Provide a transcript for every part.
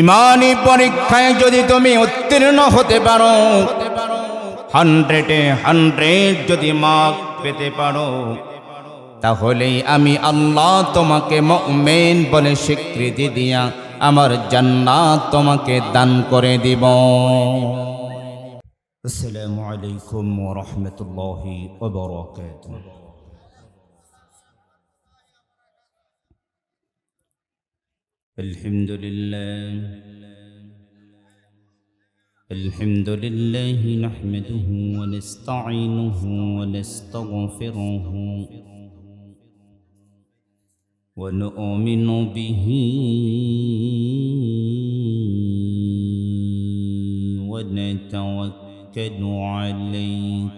ইমানি পরীক্ষায় যদি তুমি উত্তীর্ণ হতে পারো, 100-এ 100 যদি মার্ক পেতে পারো, তাহলেই আমি আল্লাহ তোমাকে মুমিন বলে স্বীকৃতি দিয়া আমার জান্নাত তোমাকে দান করে দিব। আসসালামু আলাইকুম ওয়া রাহমাতুল্লাহি ওয়া বারাকাতুহু। الحمد لله نحمده ونستعينه ونستغفره ونؤمن به ونتوكل عليه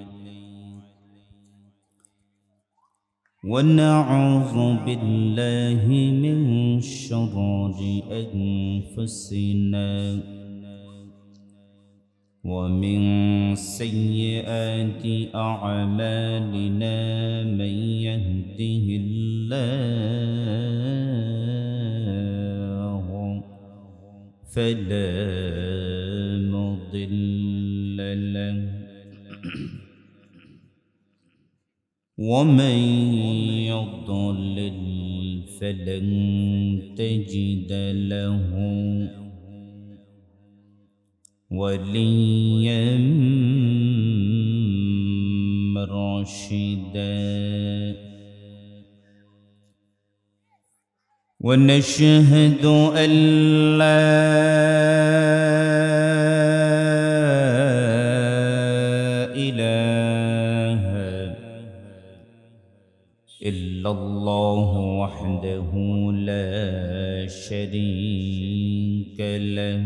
ونعوذ بالله من شرور أنفسنا ومن سيئات أعمالنا من يهده الله فلا مضل له ومن يضلل فلن تجد له وليا مرشدا ونشهد أن لا إله إلا الله وحده لا شريك له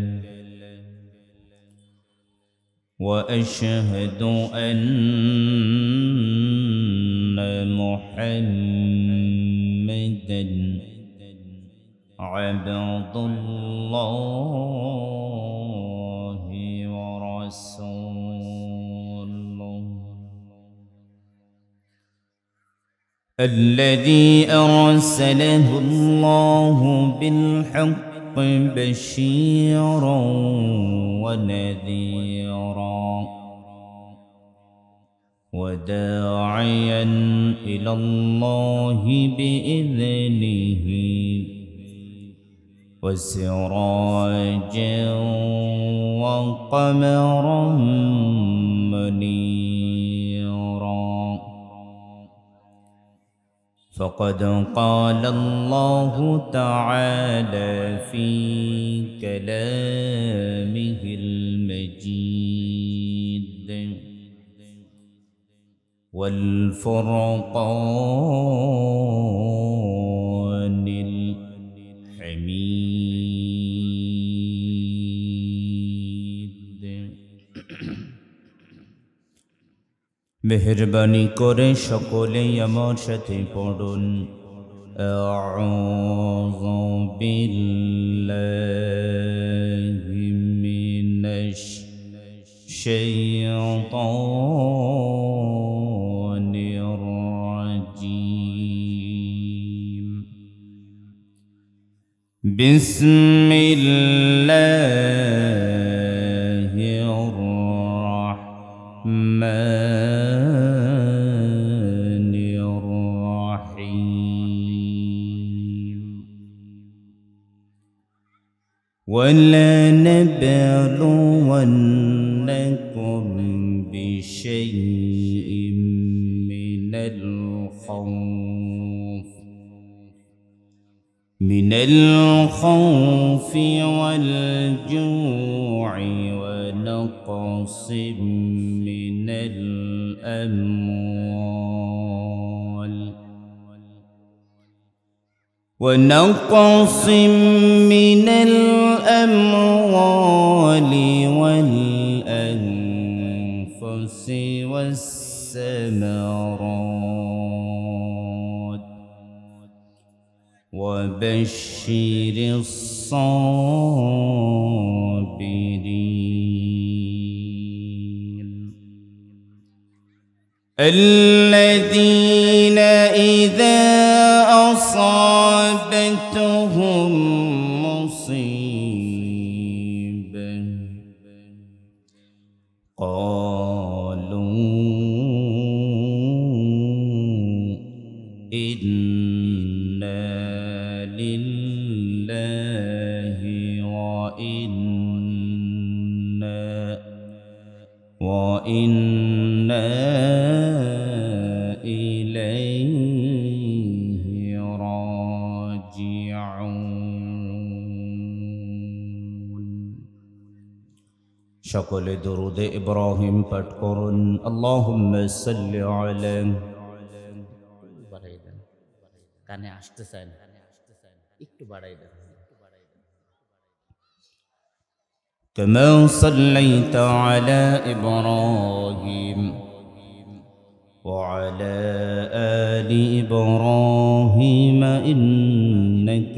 وأشهد أن محمدًا عبد الله ورسوله الذي أرسله الله بالحق بشيرا ونذيرا وداعيا إلى الله بإذنه وسراجا وقمرا منيرا فقد قال الله تعالى في كلامه المجيد والفرقان الحميد মেহেরবানি করে সকলেই আমার সাথে পড়ুন আউযু বিল্লাহি মিনাশ শাইতানির রাজীম বিসমিল্লাহির রাহমানির রাহিম ولنبلونكم بشيء من الخوف والجوع ونقص من الأموال والأنفس والثمرات وبشر الصابرين الذين إذا أصابتهم مصيبة وإنا إليه راجعون شكل درود إبراهيم پٹھ اللهم صل على কানে আসতে চায় না, একটু বাড়াই দেন। كما صليت على إبراهيم وعلى آل إبراهيم إنك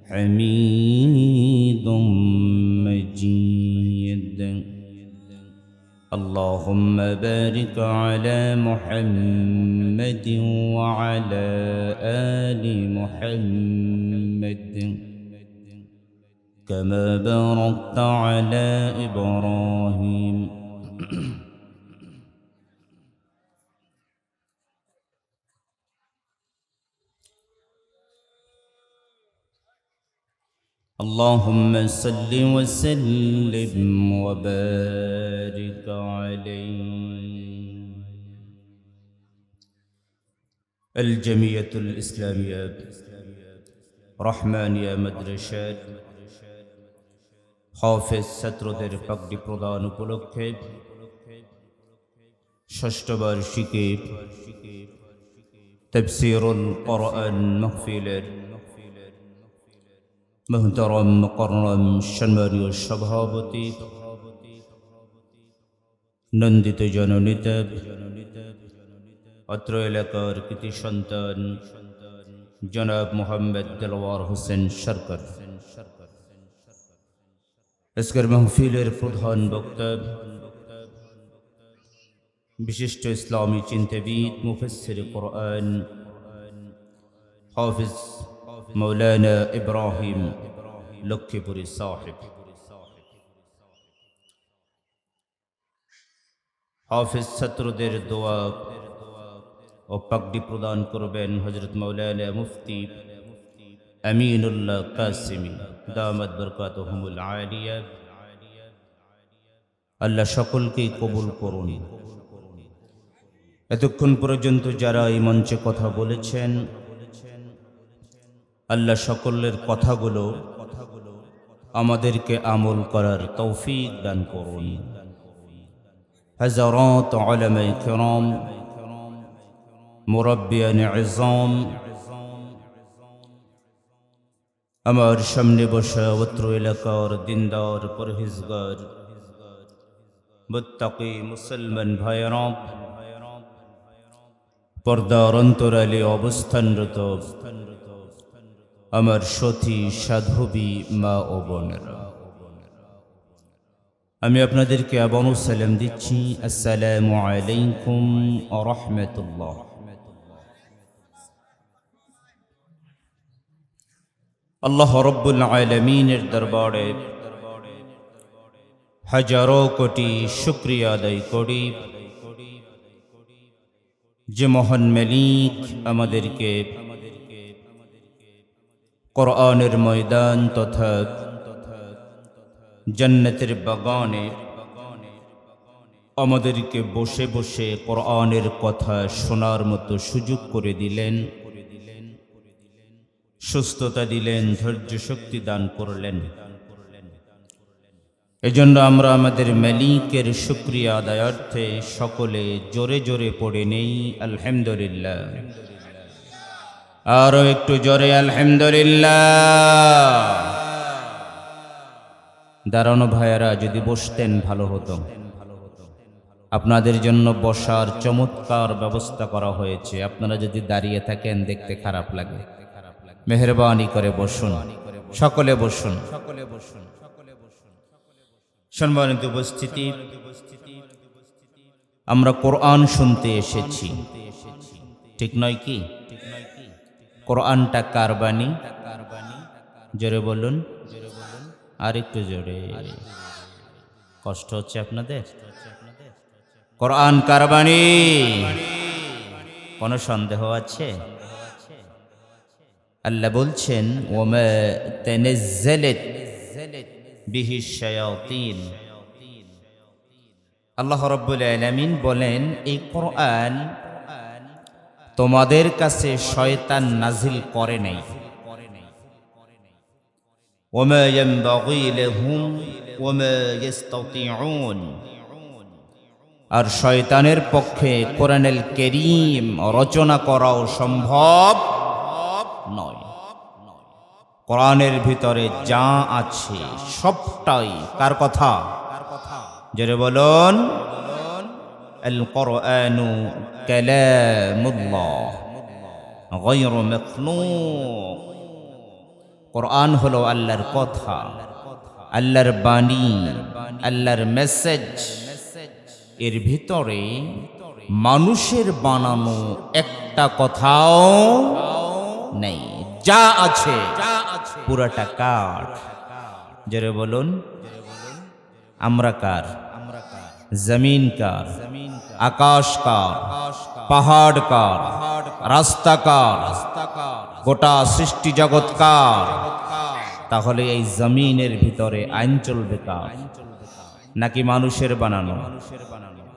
حميد مجيد اللهم بارك على محمد وعلى آل محمد كما باركت على إبراهيم اللهم صل وسلم وبارك عليه. الجمعية الإسلامية رحمانية مدرسة হাফেজ ছাত্রদের পাগড়ি প্রদান উপলক্ষে ষষ্ঠ বার্ষিকী তাফসীরুল কোরআন মাহফিলের মুহতারাম মুকাররম সম্মানীয় সভাপতি নন্দিত জননেতা অত্র এলাকার কৃতি সন্তান জনাব মোহাম্মদ দেলওয়ার হোসেন সরকার, আজকের মাহফিলের প্রধান বক্তা বিশিষ্ট ইসলামী চিন্তাবিদ মুফাসসির কোরআন হাফিজ মৌলানা ইব্রাহিম লক্ষ্মীপুরী সাহেব। হাফিজ ছাত্রদের দোয়া ও পাগড়ি প্রদান করবেন হযরত মৌলানা মুফতি আমিনুল্লাহ কাসিমি দামাত বরকাতুহুমুল আলিয়া। আল্লাহ সকলকে কবুল করুন। এতক্ষণ পর্যন্ত যারা এই মঞ্চে কথা বলেছেন, আল্লাহ সকলের কথাগুলো আমাদেরকে আমল করার তৌফিক দান করুন। হযরত উলামায়ে কিরাম, মুরাব্বিয়ানে ইযাম, আমার সামনে বসা অত্র এলাকার দিনদার পরহেজগার মুত্তাকি মুসলমান ভাইয়েরা, পর্দার অন্তরালে অবস্থানরত আমার সতী সাধবী মা ও বোনেরা, আমি আপনাদেরকে আবারও সালাম দিচ্ছি। আসসালামু আলাইকুম ওয়া রাহমাতুল্লাহ। আল্লাহ রব্বুল আলামিনের দরবারে হাজারো কোটি শুকরিয়া আদায় করি যে মহান মালিক আমাদেরকে কোরআনের ময়দান তথা জান্নাতের বাগানে আমাদেরকে বসে বসে কোরআনের কথা শোনার মতো সুযোগ করে দিলেন, সুস্থতা দিলেন, ধৈর্য শক্তি দান করলেন। এজন্য আমরা আমাদের মালিকের শুকরিয়া আদায়ার্থে সকলে জোরে জোরে পড়ে নেই আলহামদুলিল্লাহ। আরো একটু জোরে আলহামদুলিল্লাহ। দাঁড়ানো ভাইয়েরা যদি বসতেন ভালো হতো। আপনাদের জন্য বসার চমৎকার ব্যবস্থা করা হয়েছে, আপনারা যদি দাঁড়িয়ে থাকেন দেখতে খারাপ লাগে। মেহেরবানি করে বসুন, সকলে বসুন। সম্মানিত উপস্থিতি, আমরা কোরআন শুনতে এসেছি, ঠিক নয় কি? কোরআনটা কার বাণী? জোরে বলুন, আর একটু জোরে। কষ্ট হচ্ছে আপনাদের? কোরআন কার বাণী? কোনো সন্দেহ আছে? আল্লাহ বলছেন ওমা তানাজ্জালাত বিহি শায়াতিন। আল্লাহ রাব্বুল আলামিন বলেন, এই কোরআন তোমাদের কাছে শয়তান নাজিল করে নাই। ওয়ামা ইয়ানবাগি লাহুম ওয়ামা ইস্তাতিউন। আর শয়তানের পক্ষে কোরআনুল কারীম রচনা করাও সম্ভব নয়। কোরআনের ভিতরে যা আছে সবটাই কার কথা? জোরে বলুন, আল কোরআনু কালামুল্লাহ গায়রু মাখলুক। কোরআন হলো আল্লাহর কথা, আল্লাহর বাণী, আল্লাহর মেসেজ। এর ভিতরে মানুষের বানানো একটা কথাও নেই। যা আছে পুরাটা কার? জোরে বলুন, আমরা কার? জমিন কার? আকাশ কার? পাহাড় কার? রাস্তা কার? গোটা সৃষ্টি জগৎ কার? তাহলে এই জমিনের ভিতরে আইন চলবে কার? নাকি মানুষের বানানো,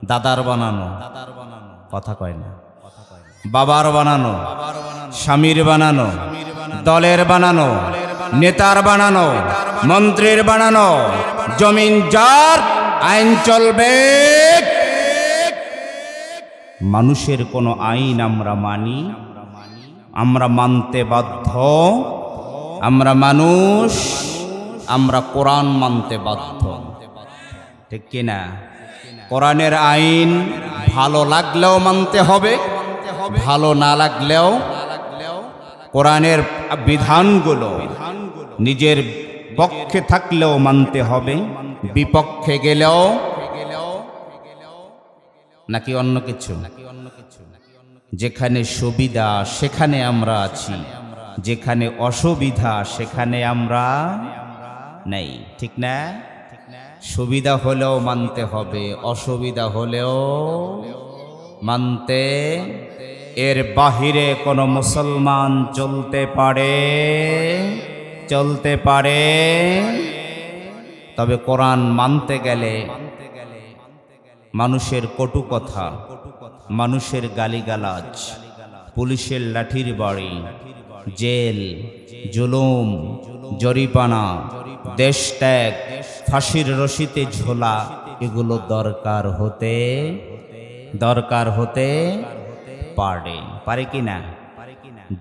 দাদার বানানো? কথা কয় না। বাবার বানানো, স্বামীর বানানো, দলের বানানো, নেতার বানানো, মন্ত্রীর বানানো? জমিন যার, আইন চলবে। মানুষের কোনো আইন আমরা মানি? আমরা মানতে বাধ্য। আমরা মানুষ, আমরা কোরআন মানতে বাধ্য, ঠিক কিনা? কোরআনের আইন ভালো লাগলেও মানতে হবে, ভালো না লাগলেও। কোরআনের বিধানগুলো নিজের পক্ষে থাকলেও মানতে হবে, বিপক্ষে গেলেও। নাকি অন্য কিছু? যেখানে সুবিধা সেখানে আমরা আছি, যেখানে অসুবিধা সেখানে আমরা নেই, ঠিক না? সুবিধা হলেও মানতে হবে, অসুবিধা হলেও মানতে। এর বাহিরে কোনো মুসলমান চলতে পারে? চলতে পারে। তবে কোরআন মানতে গেলে মানুষের কটু কথা, মানুষের গালিগালাজ, পুলিশের লাঠির বাড়ি, জেল, জুলুম, জরিমানা, দেশ ত্যাগ, ফাঁসির রশিতে ঝোলা, এগুলো দরকার হতে পারে কি না?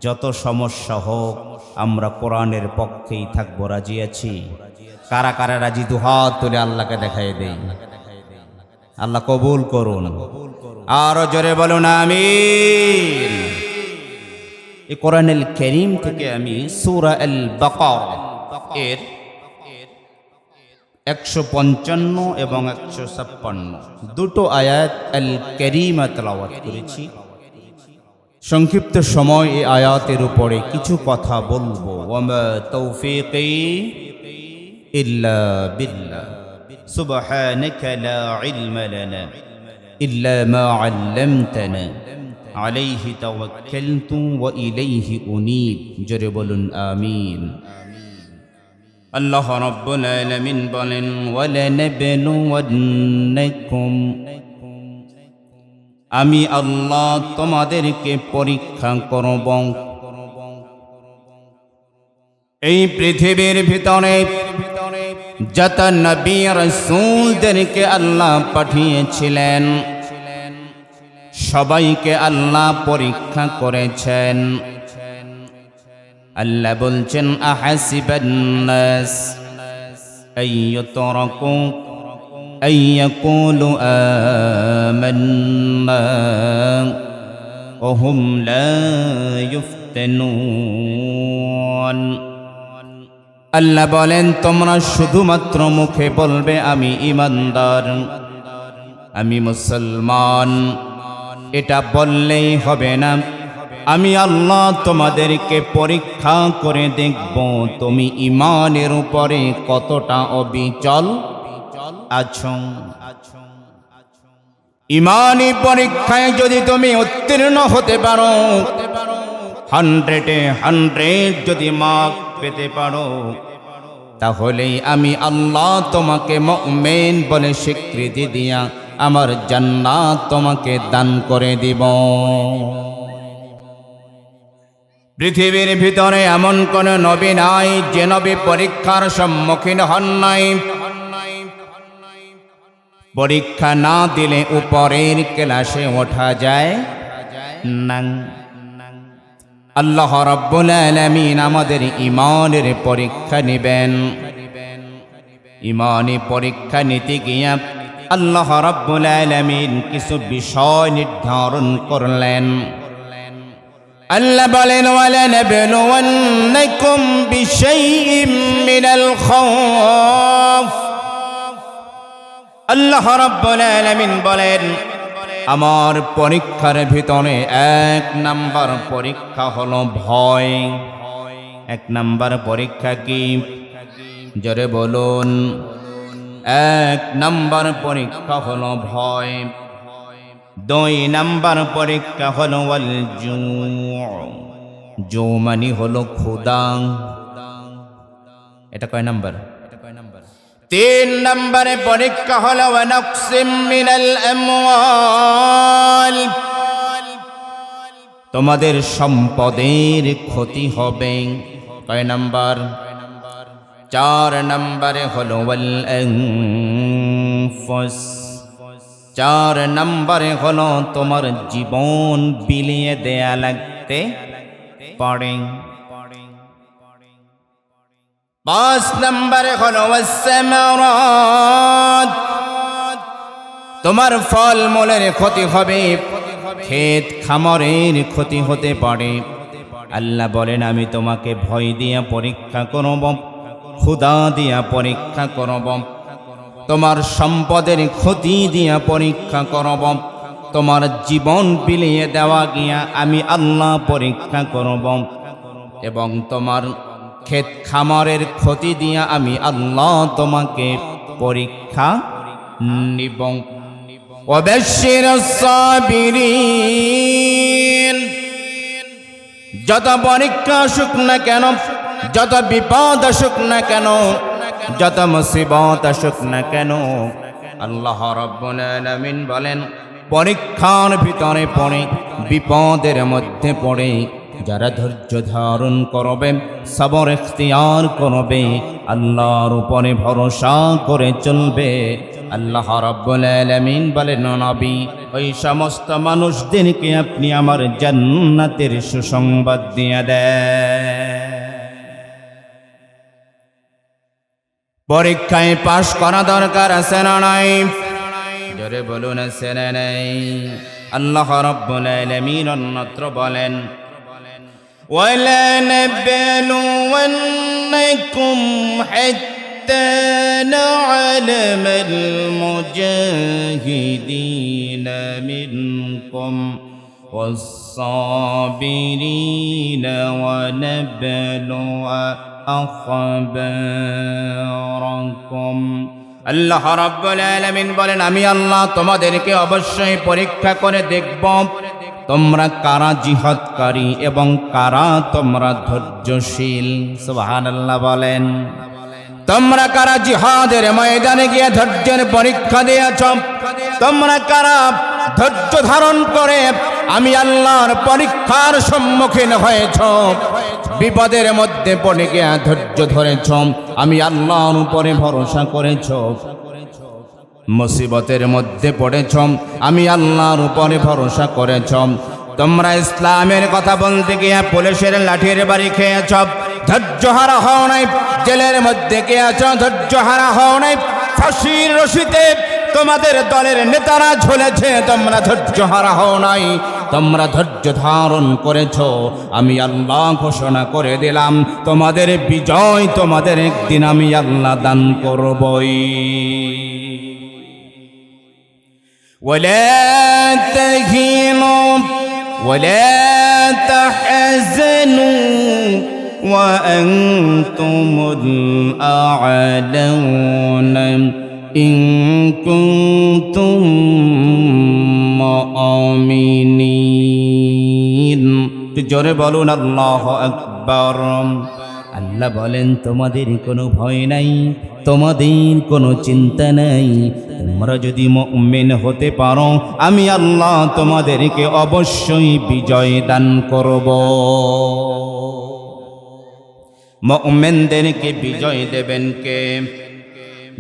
যত সমস্যা হোক আমরা কোরআনের পক্ষেই থাকবো, রাজি আছি। কারা কারা রাজি? দুহাত তুলে আল্লাহকে দেখাই দেই। আল্লাহ কবুল করুন। আরো জোরে বলুন আমিন। এই কোরআনুল কারীম থেকে আমি সূরা আল বাকারা এর 155 এবং 156 দুটো আয়াত আল কারীমা তেলাওয়াত করেছি। সংক্ষিপ্ত সময় এই আয়াতের উপরে কিছু কথা বলবো। ওয়ামা তৌফিকি ইল্লা বিল্লাহ সুবহানাকা লা ইলমা লানা ইল্লা মা আল্লামতানা আলাইহি তাওয়াক্কালতু ওয়া ইলাইহি উনীব। জোরে বলুন আমিন। আল্লাহ রাব্বুল আলামিন বলেন, ওয়ালানাবলুওয়ান্নাকুম, আমি আল্লাহ তোমাদেরকে পরীক্ষা করব। এই পৃথিবীর ভিতরে যত নবী রাসূলদেরকে আল্লাহ পাঠিয়েছিলেন সবাইকে আল্লাহ পরীক্ষা করেছেন। আল্লাহ বলছেন, আহাসিবান নাস আইয়ুতরাকু আইয়াকুলু আমান্না ওয়া হুম লা ইফতানুন। আল্লাহ বলেন, তোমরা শুধুমাত্র মুখে বলবে আমি ঈমানদার, আমি মুসলমান, এটা বললেই হবে না। আমি আল্লাহ তোমাদেরকে পরীক্ষা করে দেখব তুমি ঈমানের উপরে কতটা অবিচল আছো। ঈমানী পরীক্ষায় যদি তুমি উত্তীর্ণ হতে পারো, 100-এ 100 যদি মার্ক পেতে পারো, তাহলেই আমি আল্লাহ তোমাকে মুমিন বলে স্বীকৃতি দিয়া আমার জান্নাত তোমাকে দান করে দিব। পৃথিবীর ভিতরে এমন কোন নবী নাই যে নবী পরীক্ষার সম্মুখীন হন নাই। পরীক্ষা না দিলে উপরের ক্লাসে ওঠা যায় না। আল্লাহ রাব্বুল আলামিন আমাদের ঈমানের পরীক্ষা নেবেন। ঈমানি পরীক্ষা নিতে গিয়ে আল্লাহ রাব্বুল আলামিন কিছু বিষয় নির্ধারণ করলেন। আল্লাহ বলেন, ওয়ালানাবলুওয়ান্নাকুম বিশাইইম মিনাল খাউফ। আল্লাহ রাব্বুল আলামিন বলেন, আমার পরীক্ষার ভিতরে এক নাম্বার পরীক্ষা হলো ভয়। এক নাম্বার পরীক্ষা কি? জোরে বলুন। এক নাম্বার পরীক্ষা হলো ভয়। দুই নাম্বার পরীক্ষা হলো ওয়াল জু মানে হলো ক্ষুধা। এটা কয় নাম্বার? তিন নম্বরে পরীক্ষা হলো ওয়ানাকসিম মিনাল আমওয়াল। তোমাদের সম্পদের ক্ষতি হবে। কয় নাম্বার? চার নম্বরে হলো ওয়াল আনফুস। চার নম্বরে হলো তোমার জীবন বিলিয়ে দেয়া লাগতে পারে। পাঁচ নম্বরে হলো ওয়াসসামারাত। তোমার ফল মূলের ক্ষতি হবে, ক্ষেত খামারের ক্ষতি হতে পারে। আল্লাহ বলেন, আমি তোমাকে ভয় দিয়া পরীক্ষা করব, ক্ষুধা দিয়া পরীক্ষা করব, তোমার সম্পদের ক্ষতি দিয়া পরীক্ষা করব, তোমার জীবন বিলিয়ে দেওয়া গিয়া আমি আল্লাহ পরীক্ষা করব, এবং তোমার ক্ষেত খামারের ক্ষতি দিয়া আমি আল্লাহ তোমাকে পরীক্ষা নিব। ওয়াবাশশিরাস সাবিরিন। যত পরীক্ষা আসুক না কেন, যত বিপদ আসুক না কেন, যত মুসিবত আসুক না কেন, আল্লাহ রাব্বুল আলামিন বলেন, পরীক্ষার ভিতরে পড়ে, বিপদের মধ্যে পড়ে যারা ধৈর্য ধারণ করবে, সবর ইখতিয়ার করবে, আল্লাহর উপরে ভরসা করে চলবে, আল্লাহ রাব্বুল আলামিন বলেন, নবী, ওই সমস্ত মানুষদেরকে আপনি আমার জান্নাতের সুসংবাদ দিয়ে দেন। পরীক্ষায় পাশ করা দরকার আছে না নাই? জোরে বলুন, আছে না নাই? আল্লাহ রাব্বুল আলামিন অন্যত্র বলেন, وَلَنَبْلُوَنَّكُمْ حَتَّى نَعْلَمَ الْمُجَاهِدِينَ مِنكُمْ وَالصَّابِرِينَ وَنَبْلُوَ أَخْبَارَكُمْ। আল্লাহ রাব্বুল আলামিন বলেন, আমি আল্লাহ তোমাদেরকে অবশ্যই পরীক্ষা করে দেখব, তোমরা কারা জিহাদকারী এবং কারা তোমরা ধৈর্যশীল। সুবহানাল্লাহ বলেন। তোমরা কারা জিহাদের ময়দানে গিয়ে ধৈর্যের পরীক্ষা দিয়েছ, তোমরা কারা ধৈর্য ধারণ করে আমি আল্লাহর পরীক্ষার সম্মুখীন হয়েছ, বিপদের মধ্যে পড়ে গিয়ে ধৈর্য ধরেছ, আমি আল্লাহর উপরে ভরসা করেছ, মুসিবতের মধ্যে পড়েছ, আমি আল্লাহর উপরে ভরসা করেছ। তোমরা ইসলামের কথা বলতে গিয়ে পুলিশের লাঠির বাড়ি খেয়েছ, ধৈর্য হারা হও নাই। জেলের মধ্যে গিয়েছ, ধৈর্য হারা হও নাই। ফাঁসির রশিতে তোমাদের দলের নেতারা ঝুলেছে, তোমরা ধৈর্য হারা হও নাই, তোমরা ধৈর্য ধারণ করেছ। আমি আল্লাহ ঘোষণা করে দিলাম, তোমাদের বিজয় তোমাদের একদিন আমি আল্লাহ দান করবই। ولا تهنوا ولا تحزنوا وأنتم الأعلون إن كنتم مؤمنين। জোরে বলুন আল্লাহু আকবার। আল্লাহ বলেন তোমাদের কোনো ভয় নাই, তোমাদের কোনো চিন্তা নাই। তোমরা যদি মুমিন হতে পারো আমি আল্লাহ তোমাদেরকে অবশ্যই বিজয় দান করব। মুমিনদেরকে বিজয় দেবেন কে?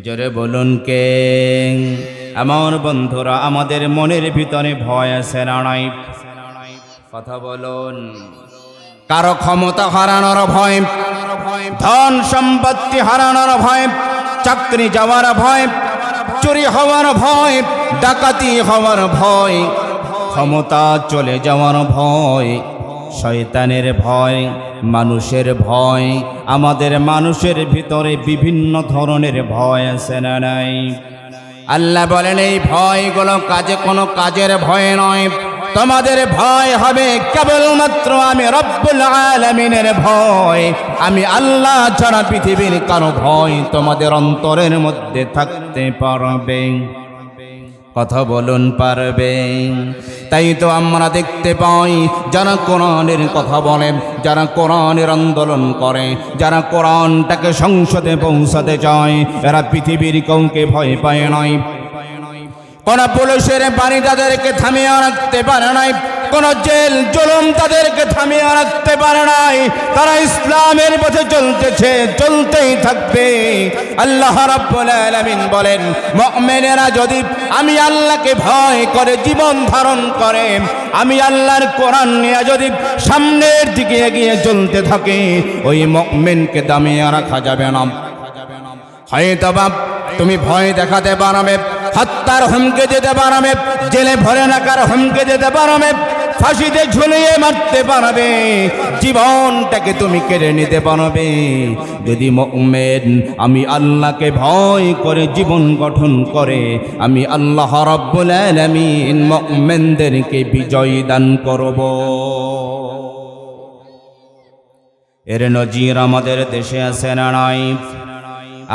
জোরে বলুন কে? আমার বন্ধুরা, আমাদের মনের ভিতরে ভয় আছে না নাই? কথা বলুন। কারো ক্ষমতা হারানোর ভয়, ধন সম্পত্তি হারানোর ভয়, চাকরি যাওয়ার ভয়, চুরি হওয়ার ভয়, ডাকাতি হওয়ার ভয়, ক্ষমতা চলে যাওয়ার ভয়, শয়তানের ভয়, মানুষের ভয়। আমাদের মানুষের ভিতরে বিভিন্ন ধরনের ভয় আছে না নাই? আল্লাহ বলেন এই ভয়গুলো কোনো কাজের ভয় নয়। তোমাদের ভয় হবে কেবলমাত্র আমি রব্বুল আলামিনের ভয়। আমি আল্লাহ ছাড়া পৃথিবীর কারো ভয় তোমাদের অন্তরের মধ্যে থাকতে পারবে? কথা বলুন, পারবে? তাই তো আমরা দেখতে পাই যারা কোরআনের কথা বলে, যারা কোরআনের আন্দোলন করে, যারা কোরআনটাকে সংসদে পৌঁছাতে চায়, এরা পৃথিবীর কাউকে ভয় পায় নাই। কোন পুলিশের বাড়ি তাদেরকে থামিয়ে রাখতে পারে নাই, কোন জেল জুলুম তাদেরকে থামিয়ে রাখতে পারে নাই। তারা ইসলামের পথে চলতেছে, চলতেই থাকবে। আল্লাহ রাব্বুল আলামিন বলেন মুমিনেরা যদি আমি আল্লাহকে ভয় করে জীবন ধারণ করে, আমি আল্লাহর কোরআন নিয়ে যদি সামনের দিকে এগিয়ে চলতে থাকে, ওই মুমিনকে দামিয়ে রাখা যাবে না। হয়তো বাপ তুমি ভয় দেখাতে পারবে, হত্যার হুমকি দিতে পারবে, জেলে ভরে রাখার হুমকি দিতে পারবে, ফাঁসিতে ঝুলিয়ে মারতে পারবে, জীবনটাকে তুমি কেড়ে নিতে পারবে। যদি মুমিন আমি আল্লাহকে ভয় করে জীবন গঠন করে, আমি আল্লাহ রাব্বুল আলামিন মুমিনদেরকে বিজয় দান করব। এর নজির আমাদের দেশে আছে না নাই?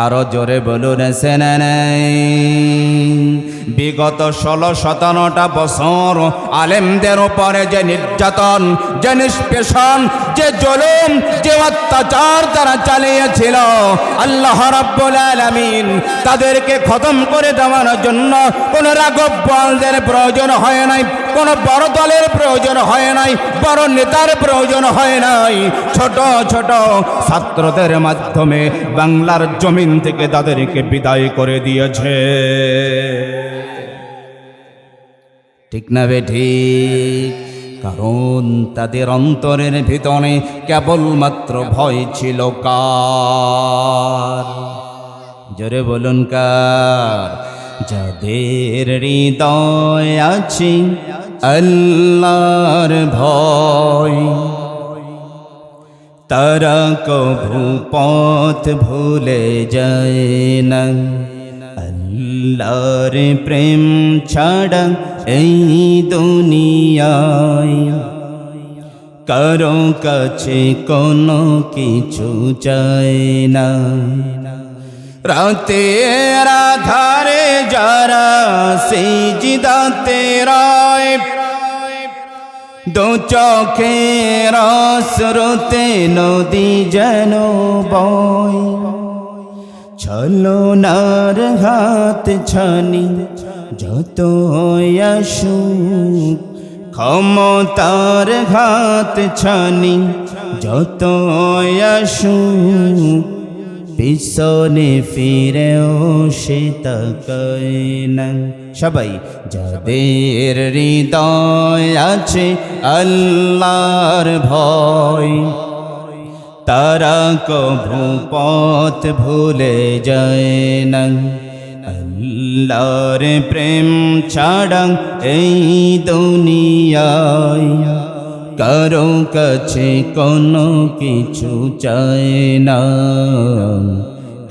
আরো জোরে বলুন, আছে না নাই? বিগত 16-17টা বছর আলেমদের উপরে যে নির্যাতন, যে নিষ্পেষণ, যে জুলুম, যে অত্যাচার তারা চালিয়েছিল, আল্লাহ রাব্বুল আলামিন তাদেরকে খতম করে দেওয়ার জন্য কোন রাঘব বোয়ালদের প্রয়োজন হয় নাই, কোন বড় দলের প্রয়োজন হয় নাই, বড় নেতার প্রয়োজন হয় নাই। ছোট ছোট ছাত্রদের মাধ্যমে বাংলার জমিন থেকে তাদেরকে বিদায় করে দিয়েছে। ঠিক না বেঠিক? কারণ তাদের অন্তরের ভিতরে কেবলমাত্র ভয় ছিল কার? জোরে বলুন, কার? যাদের হৃদয় আছে আল্লাহর ভয়, তারা কভু পথ ভুলে যায় না। আল্লাহর প্রেম ছাড়া এই দুনিয়ায় কারো কাছে কোনো কিছু চায় না। রাতের আধারে যারা সিজদাতে রয়, দু চোখের স্রোতে নদী যেন বয়, ছলনার হাত ছানি যত আসুক, ক্ষমতার হাত ছানি যত আসুক, পিছনে ফিরেও সে তাকায় না। সবাই, যাদের হৃদয় আছে আল্লাহর ভয়, তারা কভু পথ ভুলে যায় না। আল্লাহর প্রেম ছাড়া এই দুনিয়ায় কারো কাছে কোনো কিছু চায় না,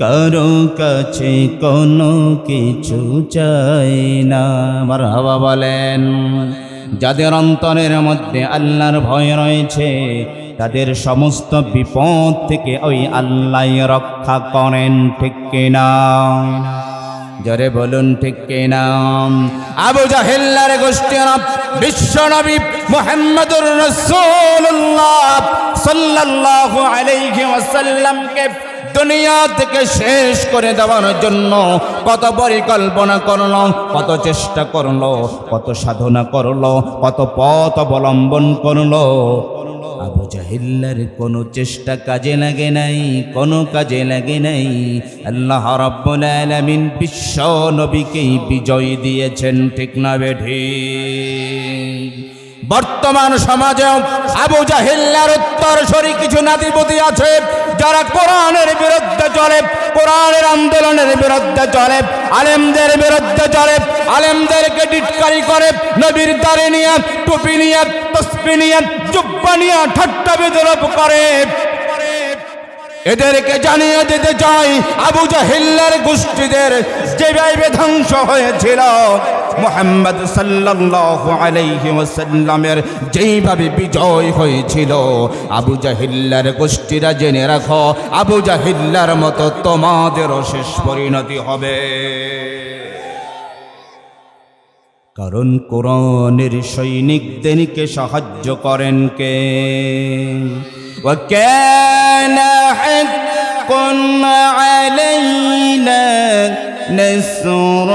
কারো কাছে কোনো কিছু চায় না। মারহাবা বলেন। যাদের অন্তরের মধ্যে আল্লাহর ভয় রয়েছে, তাদের সমস্ত বিপদ থেকে ওই আল্লাহ রক্ষা করেন, ঠিক কিনা? জোরে বলুন ঠিক কিনা? আবু জাহেলের গোষ্ঠীরা বিশ্বনবী মুহাম্মদুর রাসূলুল্লাহ সাল্লাল্লাহু আলাইহি ওয়াসাল্লামকে দুনিয়া থেকে শেষ করে দেওয়ার জন্য কত পরিকল্পনা করলো, কত চেষ্টা করলো, কত সাধনা করলো, কত পথ অবলম্বন করলো। আবু জাহেলের কোনো চেষ্টা কাজে লাগে নাই, কোনো কাজে লাগে নাই। আল্লাহ রাব্বুল আলামিন বিশ্ব নবীকেই বিজয় দিয়েছেন, ঠিক না বেঠিক? বর্তমান সমাজেও আবু জাহেলের উত্তরসূরি কিছু নাতিপুতি আছে যারা কোরআনের বিরুদ্ধে চলে, কোরআনের আন্দোলনের বিরুদ্ধে চলে, আলেমদের বিরুদ্ধে চলে, আলেমদেরকে টিটকারি করে, নবীর দাড়ি নিয়ে, টুপি নিয়ে, তসবিহ নিয়ে, জুব্বা নিয়ে ঠাট্টা বিদ্রূপ করে। এদেরকে জানিয়ে দিতে চাই, আবু জাহেলের গোষ্ঠীদের যেভাবে ধ্বংস হয়েছিল, মুহাম্মদ সাল্লাল্লাহু আলাইহি ওয়াসাল্লামের যেইভাবে বিজয় হয়েছিল, আবু জাহেলের গোষ্ঠীরা জেনে রাখো, আবু জাহেলের মতো তোমাদেরও শেষ পরিণতি হবে। কারণ কোরআনের সৈনিকদেরকে সাহায্য করেন কে? وكان حقا علينا نصر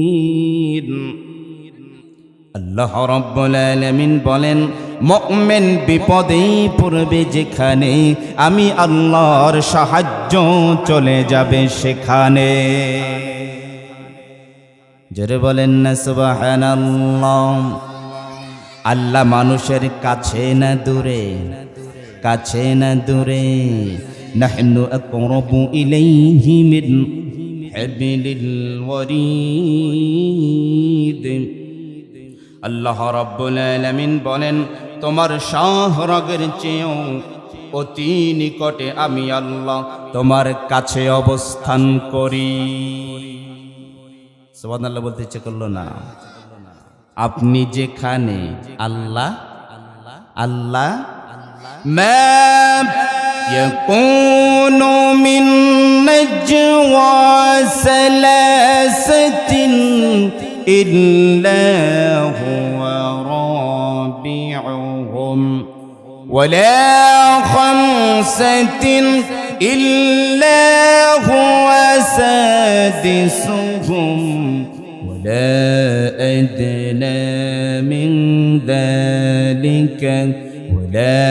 المؤمنين। আল্লাহ রাব্বুল আলামিন বলেন, মুমিন বিপদে পড়বে যেখানে, আমি আল্লাহর সাহায্য চলে যাবে সেখানে। জোরে বলেন না সুবহানাল্লাহ। আল্লাহ মানুষের কাছে না দূরে, কাছে না দূরে। নাহনু আকরাবু ইলাইহি মিন হাবলিল ওয়ারিদ। আল্লাহ রাব্বুল আলামিন বলেন, তোমার শাহরগের চেয়েও অতি নিকটে আমি আল্লাহ তোমার কাছে অবস্থান করি। সুবহানাল্লাহ বলতে ইচ্ছে করলো না? আপনি যেখানে, আল্লাহ আল্লাহ। মা ইয়াকুনু মিন নাজওয়া সালাসাতিন ইল্লা হুয়া রাবিউহুম ওয়ালা খামসাতিন إلا هو سادسهم ولا أدنى من ذلك ولا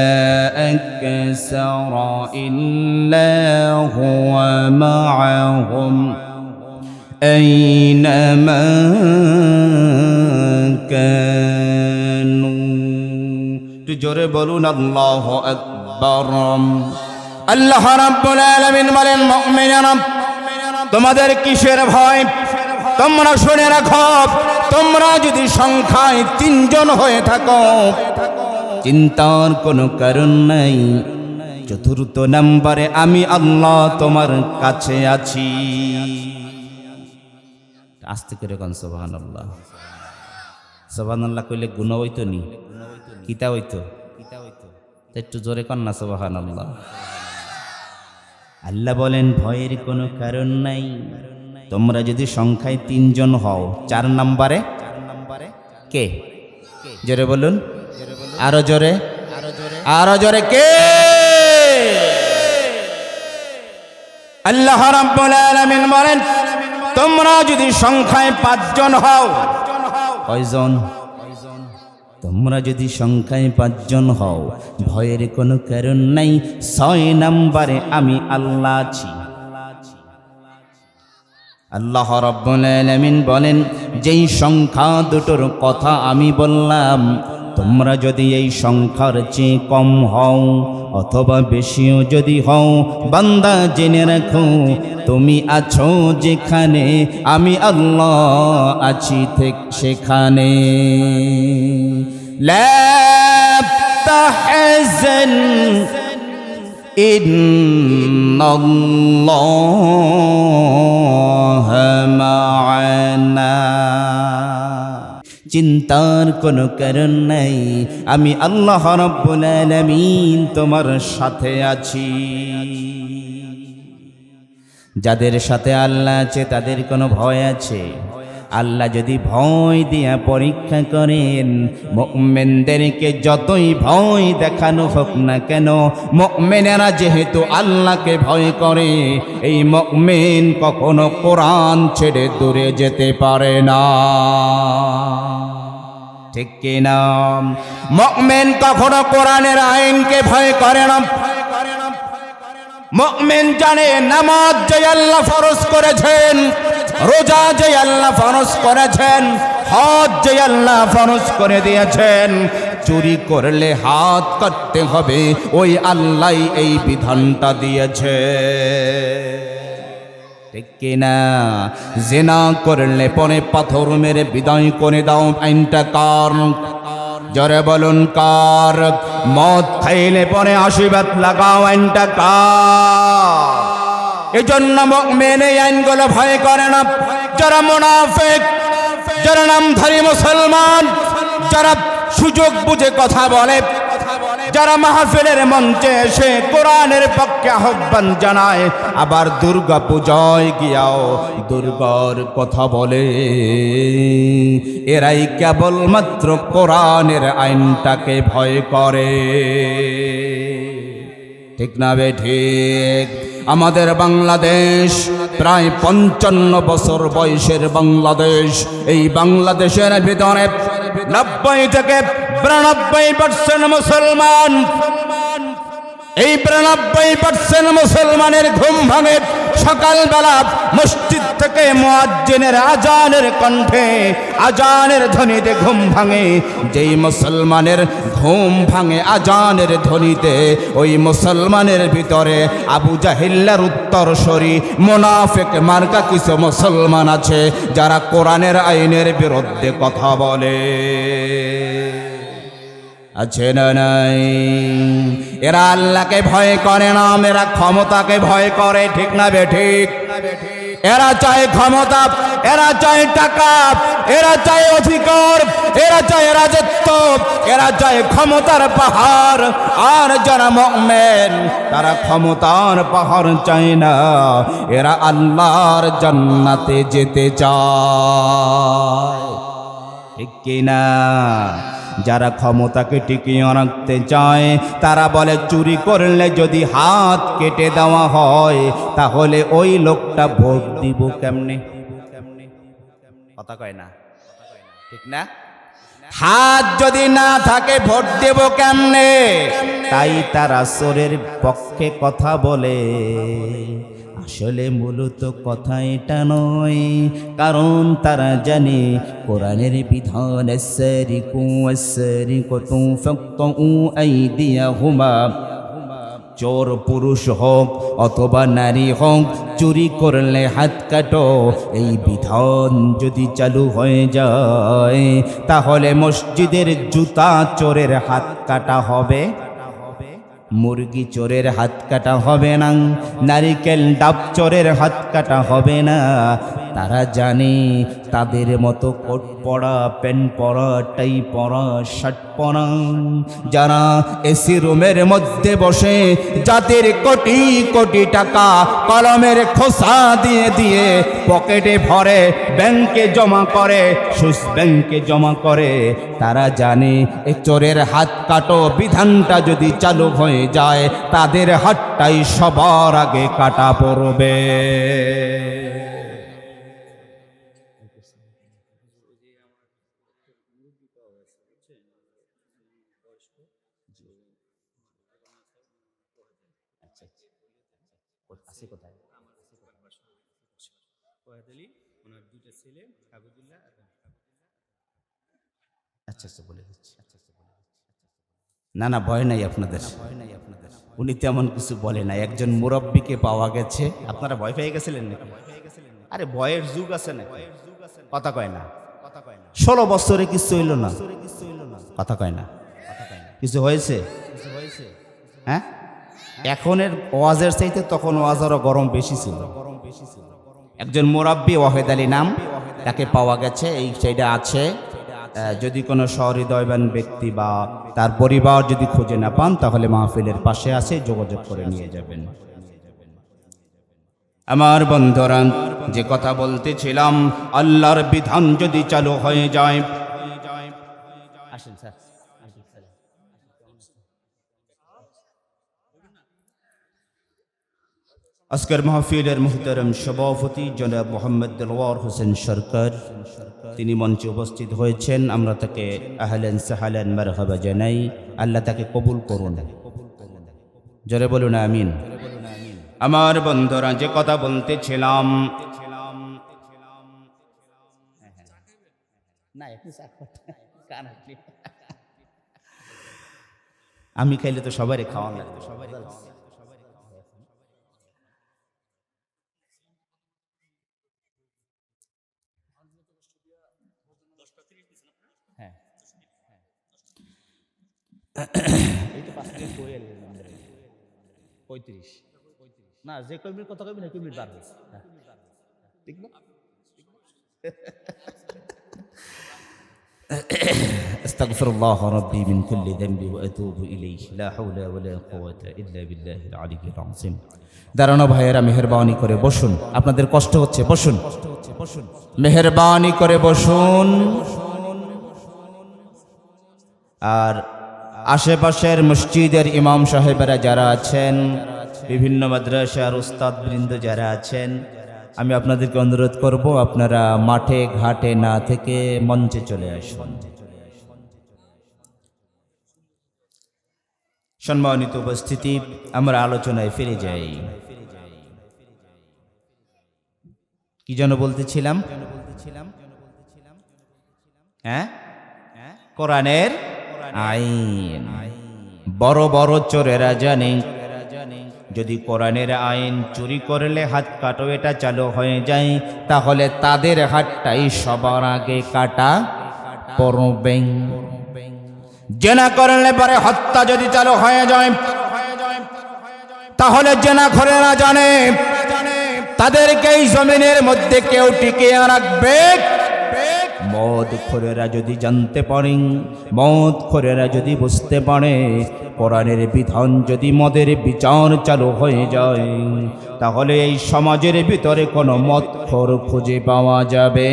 أكثر إلا هو معهم أينما كانوا। تجري بلون الله أكبر। আল্লাহ রাব্বুল আলামিন বলেন, মুমিনেরা তোমাদের কিসের ভয়? তোমরা শুনে রাখো, তোমরা যদি সংখ্যায় 3 জন হয়ে থাকো, চিন্তার কোনো কারণ নাই। চতুর্থ নম্বরে আমি আল্লাহ তোমার কাছে আছি। আস্তে করে কোন সুবহানাল্লাহ। সুবহানাল্লাহ কইলে গুনাহ হইতো নি? কিতা হইতো? একটু জোরে কন না সুবহানাল্লাহ। আল্লাহ বলেন, ভয়ের কোনো কারণ নাই। তোমরা যদি সংখ্যায় 3 জন হও, 4 নম্বরে কে? জোরে বলুন, আরো জোরে, আরো জোরে কে? আল্লাহ রাব্বুল আলামিন বলেন, তোমরা যদি সংখ্যায় 5 জন হও। কয়জন? তোমরা যদি সংখ্যায় 5 জন হও, ভয়ের কোনো কারণ নাই। 6 নম্বরে আমি আল্লাহ আছি। আল্লাহ রাব্বুল আলামিন বলেন, যেই সংখ্যা দুটোর কথা আমি বললাম, তোমরা যদি এই সংখ্যার চেয়ে কম হও অথবা বেশিও যদি হও, বান্দা জেনে রাখো, তুমি আছো যেখানে, আমি আল্লাহ আছি ঠিক সেখানে। লা তাহজান ইন্নাল্লাহা মা'ানা। চিন্তার কোনো কারণ নাই, আমি আল্লাহ রাব্বুল আলামিন তোমার সাথে আছি। যাদের সাথে আল্লাহ আছে তাদের কোনো ভয় আছে? আল্লাহ যদি ভয় দিয়া পরীক্ষা করেন, মুমিনদেরকে যতই ভয় দেখানো হোক না কেন, মুমিনেরা যেহেতু আল্লাহকে ভয় করে, এই মুমিন কখনো কোরআন ছেড়ে দূরে যেতে পারে না। ঠিক কিনা? মুমিন কখনো কোরআনের আইনকে ভয় করে না। মুমিন জানে নামাজ যে আল্লাহ ফরজ করেছেন, রোজা যে আল্লাহ ফরজ করেছেন, হজ যে আল্লাহ ফরজ করে দিয়েছেন, চুরি করলে হাত কাটতে হবে, ওই আল্লাহ এই বিধানটা দিয়েছে। ঠিক কিনা? জিনা করলে পরে পাথর মেরে বিদায় করে দাও, আইনটা কার? জরে বলুন কার? মদ খাইলে পরে আশীর্বাদ লাগাও, আইনটা কার? এজন্য মুমিন এই আইনগুলো ভয় করে না। যারা মুনাফিক, যারা নামধারী মুসলমান, যারা সুযোগ বুঝে কথা বলে, যারা মাহফিলের মঞ্চে এসে কোরআনের পক্ষে আহ্বান জানায়, আবার দুর্গা পূজায় গিয়াও দুর্গার কথা বলে, এরাই কেবলমাত্র কোরআনের আইনটাকে ভয় করে। ঠিক না বে ঠিক? আমাদের বাংলাদেশ প্রায় 55 বছর বয়সের বাংলাদেশ। এই বাংলাদেশের ভিতরে 90 থেকে 92% মুসলমান। এই 92% মুসলমানের ঘুম ভাঙে সকালবেলা মসজিদ থেকে মুয়াজ্জিনের আজানের কণ্ঠে, আজানের ধ্বনিতে ঘুম ভাঙে। যেই মুসলমানের ঘুম ভাঙে আজানের ধ্বনিতে, ওই মুসলমানের ভিতরে আবু জাহিল্লার উত্তরসূরি মুনাফিক মার্কা কিছু মুসলমান আছে, যারা কোরআনের আইনের বিরুদ্ধে কথা বলে। আছে না নাই? এরা আল্লাহকে ভয় করে না, এরা ক্ষমতাকে ভয় করে। ঠিক না বে ঠিক? এরা চায় ক্ষমতা, এরা চায় টাকা, এরা চায় অধিকার, এরা চায় রাজত্ব, এরা চায় ক্ষমতার পাহাড়। আর যারা মুমিন তারা ক্ষমতার পাহাড় চায় না, এরা আল্লাহর জান্নাতে যেতে চায়। ঠিক কিনা? যারা ক্ষমতাকে টিকিয়ে রাখতে চায়, তারা বলে চুরি করলে যদি হাত কেটে দেওয়া হয়, তাহলে ওই লোকটা ভোট দিব কেমনে? কথা কয় না? ঠিক না? হাত যদি না থাকে ভোট দেব কেমনে? তাই তারা চোরের পক্ষে কথা বলে। আসলে মূলত কথা এটা নয়, কারণ তারা জানে কোরআনের বিধান আস-সারিকু ফাকতউ আইদিয়াহুমা। চোর পুরুষ হোক অথবা নারী হোক, চুরি করলে হাত কাটো, এই বিধান যদি চালু হয়ে যায়, তাহলে মসজিদের জুতা চোরের হাত কাটা হবে, মুরগি চোরের হাত কাটা হবে না, নারিকেল ডাব চোরের হাত কাটা হবে না। তারা জানে তাদের মতো কোট পরা, প্যান্ট পরা, টাই পরা, শার্ট পরা, যারা এসি রুমের মধ্যে বসে যাদের কোটি কোটি টাকা কলমের খোসা দিয়ে দিয়ে পকেটে ভরে ব্যাংকে জমা করে, সুইস ব্যাংকে জমা করে, তারা জানে এই চোরের হাত কাটো বিধানটা যদি চালু হয়ে যায়, তাদের হাতটাই সবার আগে কাটা পড়বে। না না, ভয় নাই আপনাদের, উনি তেমন কিছু বলে না। একজন মুরব্বীকে পাওয়া গেছে। আপনারা ভয় পেয়ে গেছিলেন নাকি? আরে ভয়ের যুগ আছে না, কথা কয় না। 16 বছরে কিছু হইল না, কথা কয় না। কিছু হয়েছে? হ্যাঁ, এখনের ওয়াজের চাইতে তখন ওয়াজ আরো গরম বেশি ছিল। একজন মুরব্বী ওয়াহেদ আলী নাম, তাকে পাওয়া গেছে, এই সাইডে আছে। যদি কোনো সহৃদয়বান ব্যক্তি বা তার পরিবার যদি খুঁজে না পান তাহলে মাহফিলের পাশে আসে যোগাযোগ করে নিয়ে যাবেন। আমার বন্ধুরা, যে কথা বলতেছিলাম, আল্লাহর বিধান যদি চালু হয়ে যায়। আসেন স্যার। আজকের মাহফিলের মুহতারাম সভাপতি জনাব মোহাম্মদ দেলোয়ার হোসেন সরকার, তিনি মঞ্চে উপস্থিত হয়েছেন। আমরা তাকে আহলান সাহলান মারহাবা জানাই। আল্লাহ তাকে কবুল করুন। জোরে বলুন আমিন। আমার বন্ধুরা, যে কথা বলতেছিলাম, আমি খাইলে তো সবারই খাওয়া লাগবে। এই তো 35 না, যে কর্মীর কথা কবি না কর্মীর বাড়বে, ঠিক না? আস্তাগফিরুল্লাহ রাব্বি মিন কুল্লি যামবি ওয়া আতুবু ইলাইহি লা হাওলা ওয়া লা কুওয়াতা ইল্লা বিল্লাহিল আলিয়্যিল আযীম। দাঁড়ানো ভাইয়েরা, মেহেরবানি করে বসুন। আপনাদের কষ্ট হচ্ছে, বসুন। মেহেরবানি করে বসুন। আর আশেপাশের মসজিদের ইমাম সাহেবেরা যারা আছেন, বিভিন্ন মাদ্রাসার উস্তাদ বৃন্দ যারা আছেন, আমি আপনাদেরকে অনুরোধ করব, আপনারা মাঠে ঘাটে না থেকে মঞ্চে চলে আসুন। সম্মানিত উপস্থিতি, আমরা আলোচনায় ফিরে যাই। কি যেন বলতেছিলাম? হ্যাঁ, কোরআনের আইন। বড় বড় চোরেরা জানে যদি কোরআনের আইন চুরি করলে হাত কাটো এটা চালু হয়ে যায়, তাহলে তাদের হাতটাই সবার আগে কাটা পড়বে। জেনা করলে পরে হত্যা যদি চালু হয়ে যায়, তাহলে জেনাখোরেরা জানে তাদেরকে এই জমিনের মধ্যে কেউ টিকিয়ে রাখবে। মদখোরেরা যদি জানতে পারেন, মদখোরেরা যদি বুঝতে পারে কোরআনের বিধান যদি মদের বিচার চালু হয়ে যায়, তাহলে এই সমাজের ভিতরে কোনো মদখোর খুঁজে পাওয়া যাবে।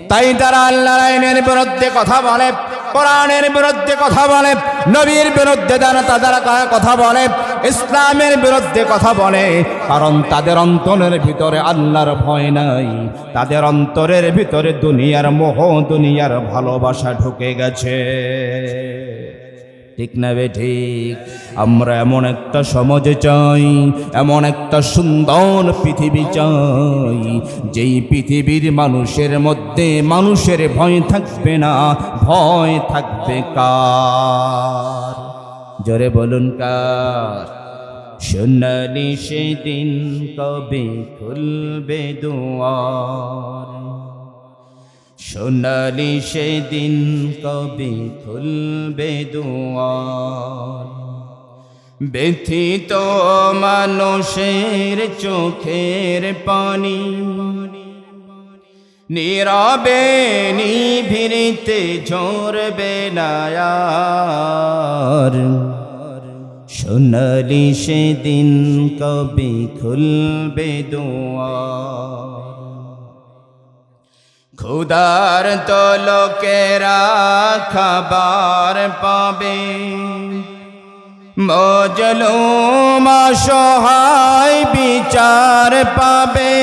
তাই তারা আল্লাহর আইনের বিরুদ্ধে কথা বলে, কোরআনের বিরুদ্ধে কথা বলে, নবীর বিরুদ্ধে তারা কথা বলে, ইসলামের বিরুদ্ধে কথা বলে। কারণ তাদের অন্তরের ভিতরে আল্লাহর ভয় নাই, তাদের অন্তরের ভিতরে দুনিয়ার মোহ, দুনিয়ার ভালোবাসা ঢুকে গেছে। ঠিক না বে ঠিক? আমরা এমন একটা সমাজ চাই, এমন একটা সুন্দর পৃথিবী চাই, যেই পৃথিবীর মানুষের মধ্যে মানুষের ভয় থাকবে না। ভয় থাকবে কার? জোরে বলুন কার? সোনালি সেদিন কবে খুলবে দুয়ার, সোনালি সেদিন কবে খুলবে দুয়ার। ব্যথিত মানুষের চোখের পানি নীরবে নিভৃতে ঝরবে না আর। সোনালি সেদিন কবে খুলবে দুয়ার। ক্ষুধার লোকেরা খাবার পাবে, মজলুম অসহায় বিচার পাবে।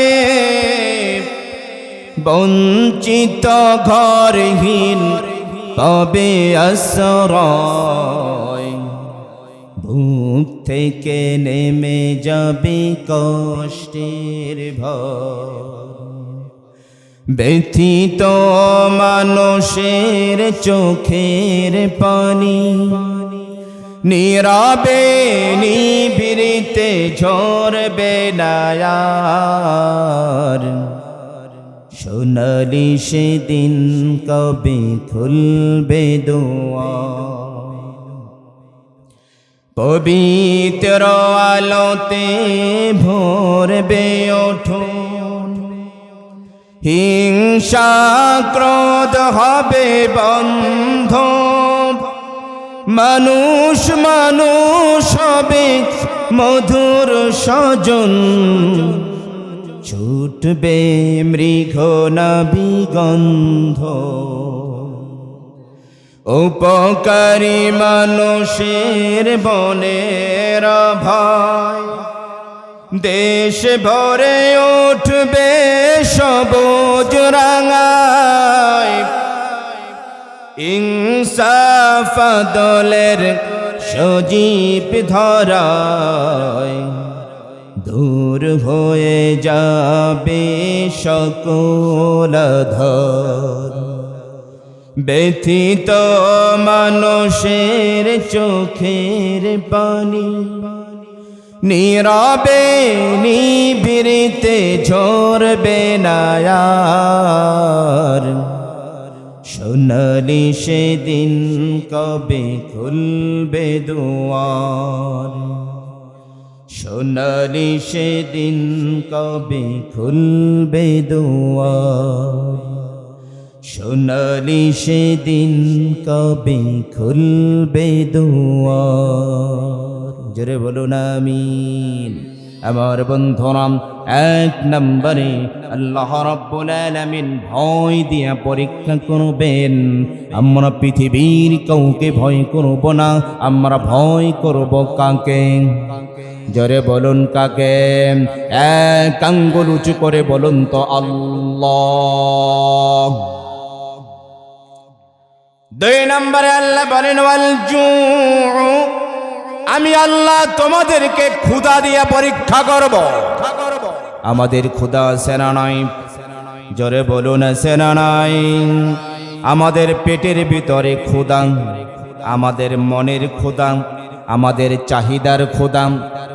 বঞ্চিত ঘরহীন পাবে আশ্রয়, বুক থেকে নেমে যাবে কষ্টের ভার। ব্যথিত মানুষের চোখের পানি নীরবে নিভৃতে ঝরবে না আর। সোনালি সেদিন কবে খুলবে দুয়ার। পবিত্র আলোতে ভরবে ওঠো, হিংসা ক্রোধ হবে বন্ধ, মানুষ মানুষ হবে মধুর স্বজন, ছুটবে মৃগ নাভিগন্ধ। উপকারী মানুষের বনের ভয়, দেশ ভরে উঠবে সবুজ রাঙায়। ইনসাফ আদলের সজীব ধরায়, দূর হয়ে যাবে সকল ধর। ব্যথিত মানুষের চোখের পানি, নীরবে নিভৃতে ঝরবে না আর। সোনালি সেদিন কবে খুলবে দুয়ার, সোনালি সেদিন কবে খুলবে দুয়ার, সোনালি সেদিন কবে খুলবে দুয়ার। জোরে বলুন আমিন। আমার বন্ধুরাম, এক নম্বরে আল্লাহ রাব্বুল আলামিন ভয় দিয়া পরীক্ষা করবেন। আমরা পৃথিবীর কাউকে ভয় করব না, আমরা ভয় করব কাকে? জোরে বলুন কাকে? এক আঙ্গুল উঁচু করে বলুন তো আল্লাহ। দুই নম্বরে আল্লাহ বলেন ওয়াল জু, আমি আল্লাহ তোমাদেরকে ক্ষুধা দিয়ে পরীক্ষা করব। আমাদের ক্ষুধা আছে না নাই? জোরে বলুন আছে না নাই? আমাদের পেটের ভিতরে ক্ষুধা, আমাদের মনের ক্ষুধা, আমাদের চাহিদার ক্ষুধা,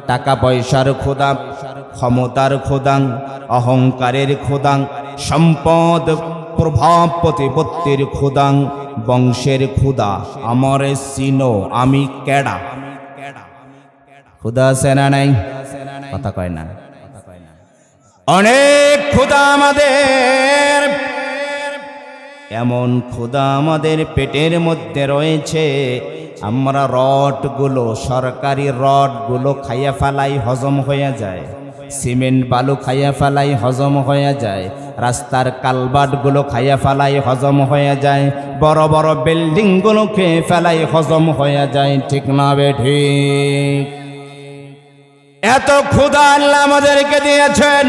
টাকা পয়সার ক্ষুধা, ক্ষমতার ক্ষুধা, অহংকারের ক্ষুধা, সম্পদ প্রভাব প্রতিপত্তির ক্ষুধা, বংশের ক্ষুধা, আমার চিনো আমি কেডা। ক্ষুধা আছে না নাই? কথা কয় না। অনেক ক্ষুধা আমাদের, এমন ক্ষুধা আমাদের পেটের মধ্যে রয়েছে, আমরা রডগুলো, সরকারি রডগুলো খাইয়া ফেলাই, হজম হয়ে যায়। সিমেন্ট বালু খাইয়া ফেলাই, হজম হয়ে যায়। রাস্তার কালবাটগুলো খাইয়া ফেলাই, হজম হয়ে যায়। বড় বড় বিল্ডিংগুলো খেয়ে ফেলাই, হজম হয়ে যায়। ঠিক না বেঠিক? এত ক্ষুধা আল্লাহ আমাদেরকে দিয়েছেন।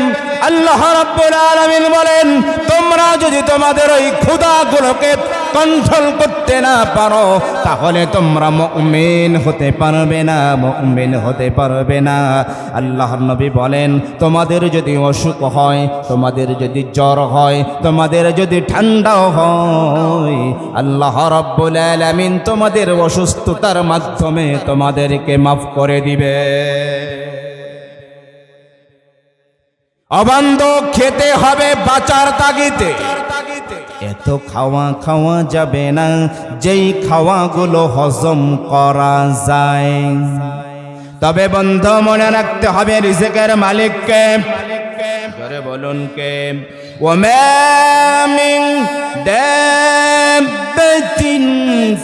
আল্লাহ রাব্বুল আলামিন বলেন, তোমরা যদি তোমাদের ওই ক্ষুধাগুলোকে কন্ট্রোল করতে না পারো, তাহলে তোমরা মুমিন হতে পারবে না, মুমিন হতে পারবে না। আল্লাহর নবী বলেন, তোমাদের যদি অসুখ হয়, তোমাদের যদি জ্বর হয়, তোমাদের যদি ঠান্ডা হয়, আল্লাহ রাব্বুল আলামিন তোমাদের অসুস্থতার মাধ্যমে তোমাদেরকে মাফ করে দিবে। অবান্ধ খেতে হবে বাঁচার তাগিদে। এত খাওয়া খাওয়া যাবে না যেই খাওয়াগুলো হজম করা যায়। তবে বন্ধু মনে রাখতে হবে রিজিকের মালিককে। জোরে বলুন কে? ওয়া মিন দাব্বাতিন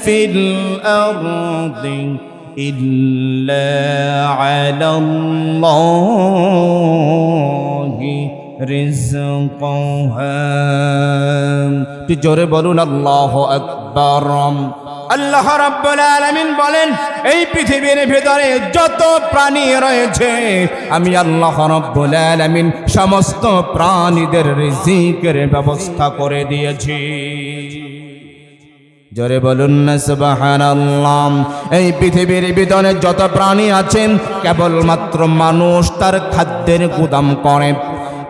ফিল আরদি ইল্লা আলাল্লাহি রিজকুহা। তুই জোরে বলুন আল্লাহু আকবার। আল্লাহ রাব্বুল আলামিন বলেন, এই পৃথিবীর ভিতরে যত প্রাণী রয়েছে, আমি আল্লাহ রাব্বুল আলামিন সমস্ত প্রাণীদের রিজিকের ব্যবস্থা করে দিয়েছি। জোরে বলুন না সুবহানাল্লাহ। এই পৃথিবীর ভিতরে যত প্রাণী আছেন, কেবলমাত্র মানুষ তার খাদ্যের গুদাম করে,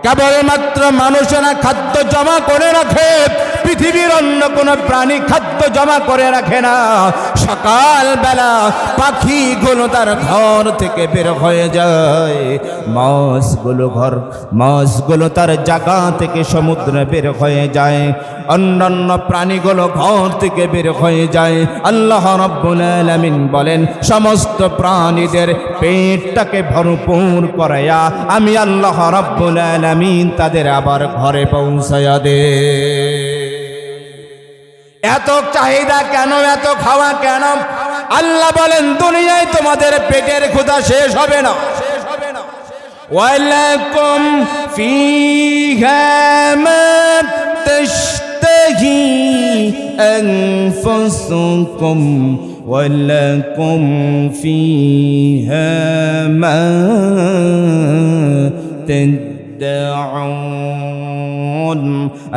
কেবলমাত্র মানুষেরা খাদ্য জমা করে রাখে। পৃথিবীর অন্য কোনো প্রাণী খাদ্য জমা করে রাখে না। সকালবেলা পাখিগুলো তার ঘর থেকে বের হয়ে যায়, মাছগুলো তার জায়গা থেকে সমুদ্রে বের হয়ে যায়, অন্যান্য প্রাণীগুলো ঘর থেকে বের হয়ে যায়। আল্লাহ রাব্বুল আলামিন বলেন, সমস্ত প্রাণীদের পেটটাকে ভরপুর করায়া আমি আল্লাহ রাব্বুল আলামিন তাদের আবার ঘরে পৌঁছায়া দে। এত চাহিদা কেন, এত খাওয়া কেন? আল্লাহ বলেন, দুনিয়ায় তোমাদের পেটের ক্ষুধা শেষ হবে না। ওয়ালাকুম ফিহা মা তাশতাহি আনফুসুকুম ওয়ালাকুম ফিহা মা তাদউন।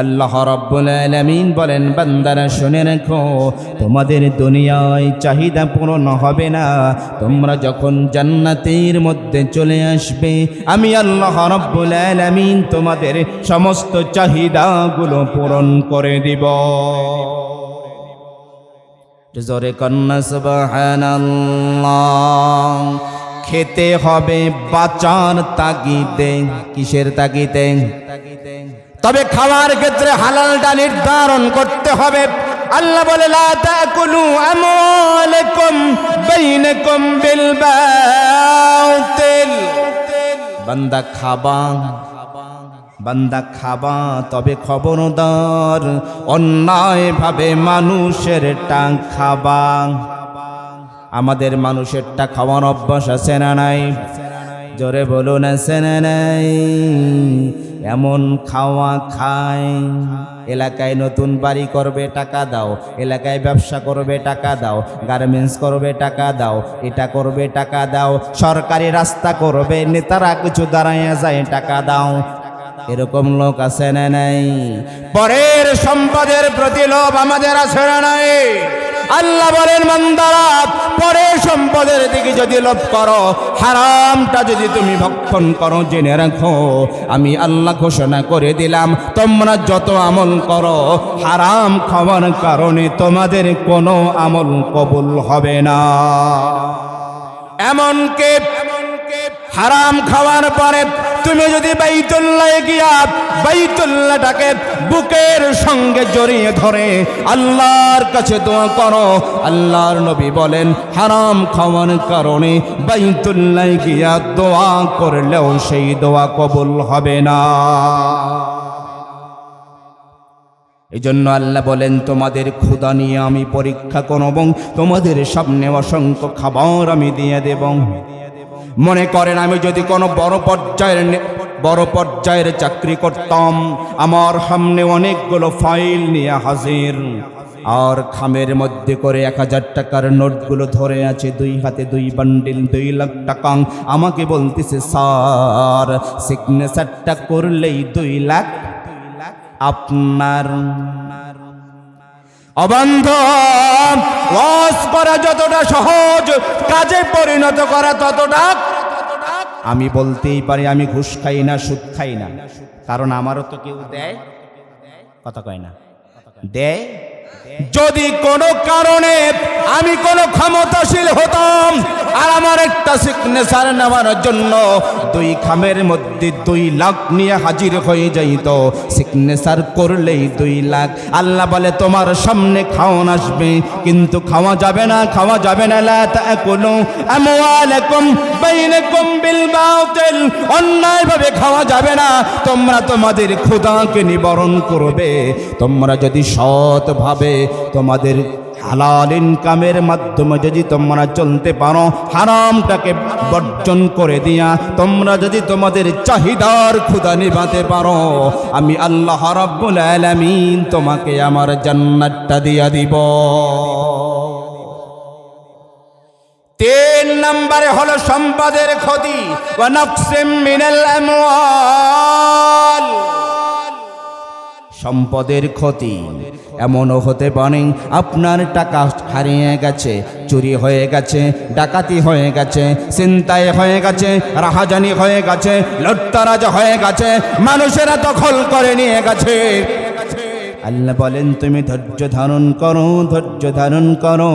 আল্লাহ রাব্বুল আলামিন বলেন, বান্দারা শুনে রাখো, তোমাদের দুনিয়ায় চাহিদা পূরণ হবে না। তোমরা যখন জান্নাতের মধ্যে চলে আসবে, আমি আল্লাহ রাব্বুল আলামিন তোমাদের সমস্ত চাহিদাগুলো পূরণ করে দিব। জোরে কন্না সুবহানাল্লাহ। খেতে হবে বাঁচার তাগিদে। কিসের তাগিদে? তবে খাওয়ার ক্ষেত্রে হালালটা নির্ধারণ করতে হবে। আল্লাহ বলে, লা তাকুলু আমওয়ালাকুম বাইনাকুম বিল বাতিল। বান্দা খাবা, তবে খবরদার অন্যায়ভাবে মানুষের টাকা খাবা। আমাদের মানুষেরটা খাওয়ার অভ্যাস আছে না নাই? জোরে বলুন, আছে না নাই? এমন খাওয়া খায়, এলাকায় নতুন বাড়ি করবে টাকা দাও, এলাকায় ব্যবসা করবে টাকা দাও, গার্মেন্টস করবে টাকা দাও, এটা করবে টাকা দাও, সরকারি রাস্তা করবে, নেতারা কিছু দাঁড়াইয়া যায় টাকা দাও। এরকম লোক আছে না নাই? পরের সম্পদের প্রতি লোভ আমাদের আছে না নাই? আল্লাহ বলেন, বান্দারা, পরের সম্পদের দিকে যদি লোভ করো, হারামটা যদি তুমি ভক্ষণ করো, জেনে রাখো আমি আল্লাহ ঘোষণা করে দিলাম, তোমরা যত আমল করো, হারাম খাওয়ার কারণে তোমাদের কোনো আমল কবুল হবে না। এমনকি হারাম খাওয়ার পরে তুমি যদি বাইতুল্লাহে গিয়া বাইতুল্লাহটাকে বুকের সঙ্গে জড়িয়ে ধরে আল্লাহর কাছে দোয়া করো, আল্লাহর নবী বলেন, হারাম খাওয়ার কারণে বাইতুল্লাহে গিয়া দোয়া করলেও সেই দোয়া কবুল হবে না। এই জন্য আল্লাহ বলেন, তোমাদের ক্ষুধা নিয়ে আমি পরীক্ষা করব, তোমাদের সামনে অসংখ্য খাবার আমি দিয়ে দেব। মনে করেন, আমি যদি কোনো বড় পর্যায়ের চাকরি করতাম, আমার সামনে অনেকগুলো ফাইল নিয়ে হাজির, আর খামের মধ্যে করে 1000 টাকার নোটগুলো ধরে আছে, 2 হাতে 2 বান্ডিল, 2 লাখ টাকা। আমাকে বলতেছে, স্যার সিগনেচারটা করলেই 2 লাখ আপনার। অবন্ধ, ওয়াজ করা যতটা সহজ, কাজে পরিণত করা ততটা। আমি বলতেই পারি আমি ঘুষ খাই না, সুদ খাই না, কারণ আমারও তো কেউ দেয়, কথা কয় না, দেয়। যদি কোনো কারণে আমি কোনো ক্ষমতাশীল হতাম আর আমার একটা সিগনেচার নেওয়ার জন্য 2 খামের মধ্যে 2 লাখ নিয়ে হাজির হয়ে যাইত, সিগনেচার করলেই 2 লাখ। আল্লাহ বলে, তোমার সামনে খাওয়ান আসবে, কিন্তু খাওয়া যাবে না, খাওয়া যাবে না। লা তাকুলু আমওয়ালাকুম বাইনাকুম বিল বাতিল। অন্যায়ভাবে খাওয়া যাবে না। তোমরা তোমাদের ক্ষুধাকে নিবারণ করবে। তোমরা যদি সৎভাবে তোমাদের হালাল ইনকামের মাধ্যমে যদি তোমরা চলতে পারো, হারামটাকে বর্জন করে দিয়া তোমরা যদি তোমাদের চাহিদার ক্ষুধা নিভাতে পারো, আমি আল্লাহ রাব্বুল আলামিন তোমাকে আমার জান্নাতটা দিয়া দিব। 3 নম্বরে হলো সম্পদের ক্ষতি। ওয়া নাকসিম মিনাল আমওয়াল। সম্পদের ক্ষতি এমনও হতে পারে, আপনার টাকা হারিয়ে গেছে, চুরি হয়ে গেছে, ডাকাতি হয়ে গেছে, ছিনতাই হয়ে গেছে, রাহাজানি হয়ে গেছে, লুটতরাজ হয়ে গেছে, মানুষেরা দখল করে নিয়ে গেছে। আল্লাহ বলেন তুমি ধৈর্য ধারণ করো, ধৈর্য ধারণ করো।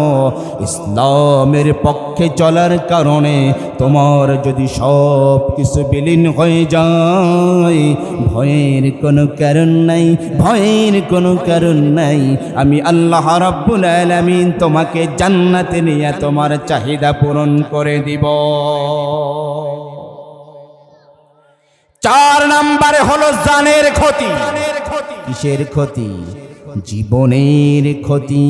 ইসলামের পক্ষে চলার কারণে তোমার যদি সব কিছু বিলীন হয়ে যায়, ভয়ের কোনো কারণ নাই, ভয়ের কোনো কারণ নাই। আমি আল্লাহ রাব্বুল আলামিন তোমাকে জান্নাতে নিয়ে তোমার চাহিদা পূরণ করে দিব। 4 নম্বরে হলো জানের ক্ষতি। কিসের ক্ষতি? জীবনের ক্ষতি।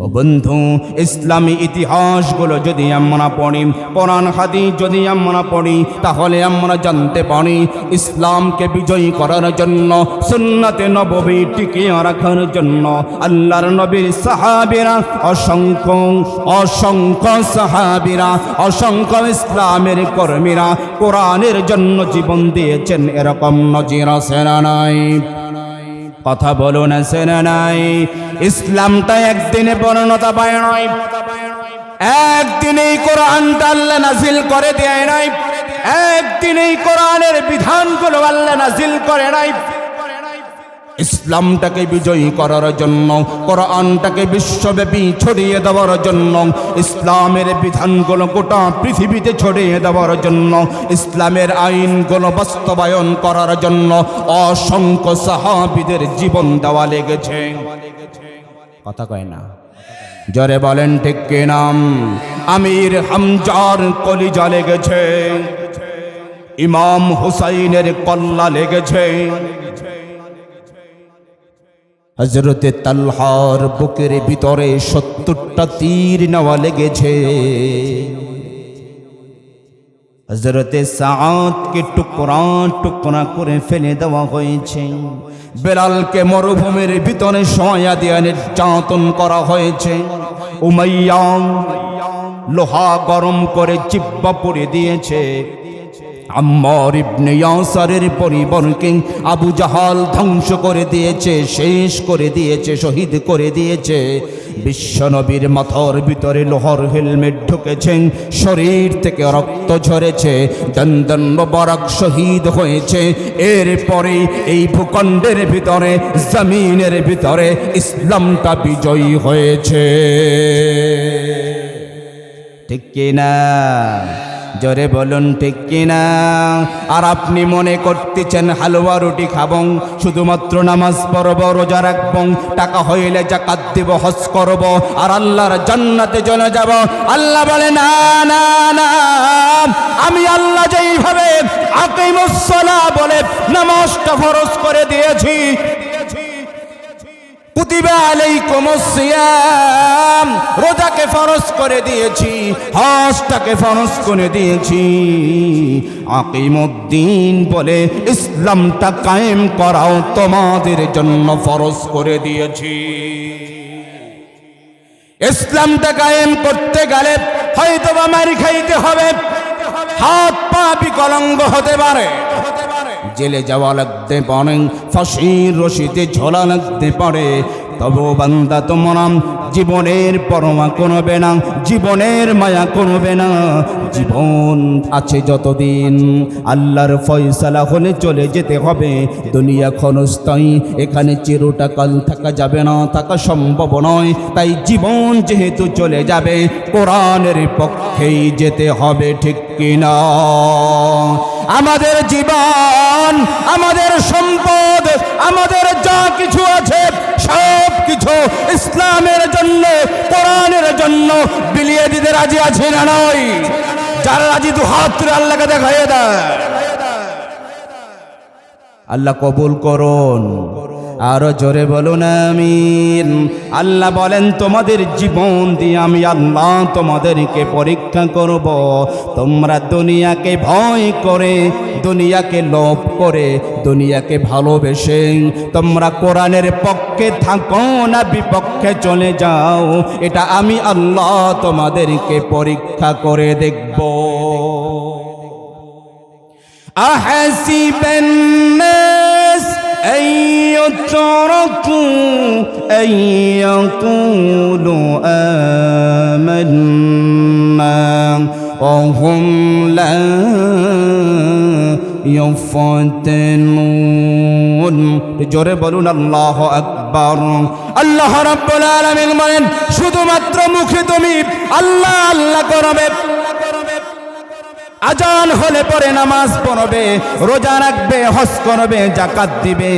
ও বন্ধু, ইসলামী ইতিহাসগুলো যদি আমরা পড়ি, কোরআন হাদিস যদি আমরা পড়ি, তাহলে আমরা জানতে পারি ইসলামকে বিজয়ী করার জন্য, সুন্নাতে নববী টিকিয়ে রাখার জন্য আল্লাহর নবীর সাহাবীরা অসংখ্য অসংখ্য সাহাবীরা, অসংখ্য ইসলামের কর্মীরা কোরআনের জন্য জীবন দিয়েছেন। এরকম নজির আছে না নাই? কথা বলো না, সেনা নাই? ইসলামটা একদিনে পরিণত পায় নয়, একদিনেই কোরআনটা আল্লাহ নাজিল করে দেয় নাই, একদিনেই কোরআনের বিধানগুলো আল্লাহ নাজিল করে নাই। ইসলামটাকে বিজয়ী করার জন্য, কোরআনটাকে বিশ্বব্যাপী ছড়িয়ে দেওয়ার জন্য, ইসলামের বিধানগুলো গোটা পৃথিবীতে ছড়িয়ে দেওয়ার জন্য, ইসলামের আইনগুলো বাস্তবায়ন করার জন্য অসংখ্য সাহাবীদের জীবন দেওয়া লেগেছে। কথা কয় না? জোরে বলেন ঠিক কিনা? আমির হামজার কলিজা লেগেছে, ইমাম হুসাইনের কল্লা লেগেছে, হযরতে তালহার বুকের ভিতরে 70টা তীর নেওয়া লেগেছে, হযরতে সাআদকে টুকরা টুকরা করে ফেলে দেওয়া হয়েছে, বেলালকে মরুভূমির ভিতরে শোয়া দিয়ে নির্যাতন করা হয়েছে, উমাইয়া লোহা গরম করে জিহ্বা পুড়ে দিয়েছে, আম্মার ইবনে ইয়াসারের পরিবারকে আবু জাহাল ধ্বংস করে দিয়েছে, শেষ করে দিয়েছে, শহীদ করে দিয়েছে। বিশ্বনবীর মাথার ভিতরে লোহার হেলমেট ঢুকেছেন, শরীর থেকে রক্ত ঝরেছে, দন্দন মোবারক শহীদ হয়েছে। এরপরে এই ভূখণ্ডের ভিতরে, জমিনের ভিতরে ইসলামটা বিজয়ী হয়েছে। ঠিক কিনা? জোরে বলুন ঠিক কিনা? আর আপনি মনে করতেছেন হালুয়া রুটি খাবো, শুধুমাত্র নামাজ পড়ব, রোজা রাখব, টাকা হইলে যাকাত দিব, হজ করব, আর আল্লাহর জান্নাতে চলে যাব। আল্লাহ বলে না না না, আমি আল্লাহ যেইভাবে আকিমুস সালাহ বলে নামাজটা ফরজ করে দিয়েছি, কুতিবা আলাইকুমুস সিয়াম রোজাকে ফরজ করে দিয়েছি, হজটাকে ফরজ করে দিয়েছি, আকিমুদ্দিন বলে ইসলামটা কায়েম করাও তোমাদের জন্য ফরজ করে দিয়েছি। ইসলামটা কায়েম করতে গেলে হয়তো বা মার খাইতে হবে, হাত পা বিকলাঙ্গ হতে পারে, জেলে যাওয়া লাগতে পারে, ফাঁসির রশিতে ঝোলা লাগতে পারে, তবু বান্দা তোমরা জীবনের পরোয়া করবে না, জীবনের মায়া করবে না। জীবন আছে যতদিন আল্লাহর ফয়সালা হলে চলে যেতে হবে। দুনিয়া ক্ষণস্থায়ী, এখানে চিরকাল থাকা যাবে না, থাকা সম্ভব নয়। তাই জীবন যেহেতু চলে যাবে, কোরআনের পক্ষেই যেতে হবে। ঠিক কিনা? আমাদের জীবন, আমাদের সম্পদ, আমাদের যা কিছু আছে সব কিছু ইসলামের জন্য, কোরআনের জন্য বিলিয়ে দিতে রাজি আছে না নয়? যারা রাজি দু হাত তুলে আল্লাহকে দেখাইয়ে দেয়। আল্লাহ কবুল করুন। আরো জোরে বলুন আমিন। আল্লাহ বলেন তোমাদের জীবন দিয়ে আমি আল্লাহ তোমাদেরকে পরীক্ষা করব। তোমরা দুনিয়াকে ভয় করে, দুনিয়াকে লোভ করে, দুনিয়াকে ভালোবেসে তোমরা কোরআনের পক্ষে থাকো না বিপক্ষে চলে যাও, এটা আমি আল্লাহ তোমাদেরকে পরীক্ষা করে দেখব। আহাসিবান নাস أن يتركوا أن يقولوا آمنا وهم لا ইফতানুন। জোরে বলুন আল্লাহু আকবার। আল্লাহ রাব্বুল আলামিন বলেন, শুধুমাত্র মুখে তুমি আল্লাহ আল্লাহ করবে, আজান হলে পরে নামাজ পড়বে, রোজা রাখবে, হজ করবে, যাকাত দিবে,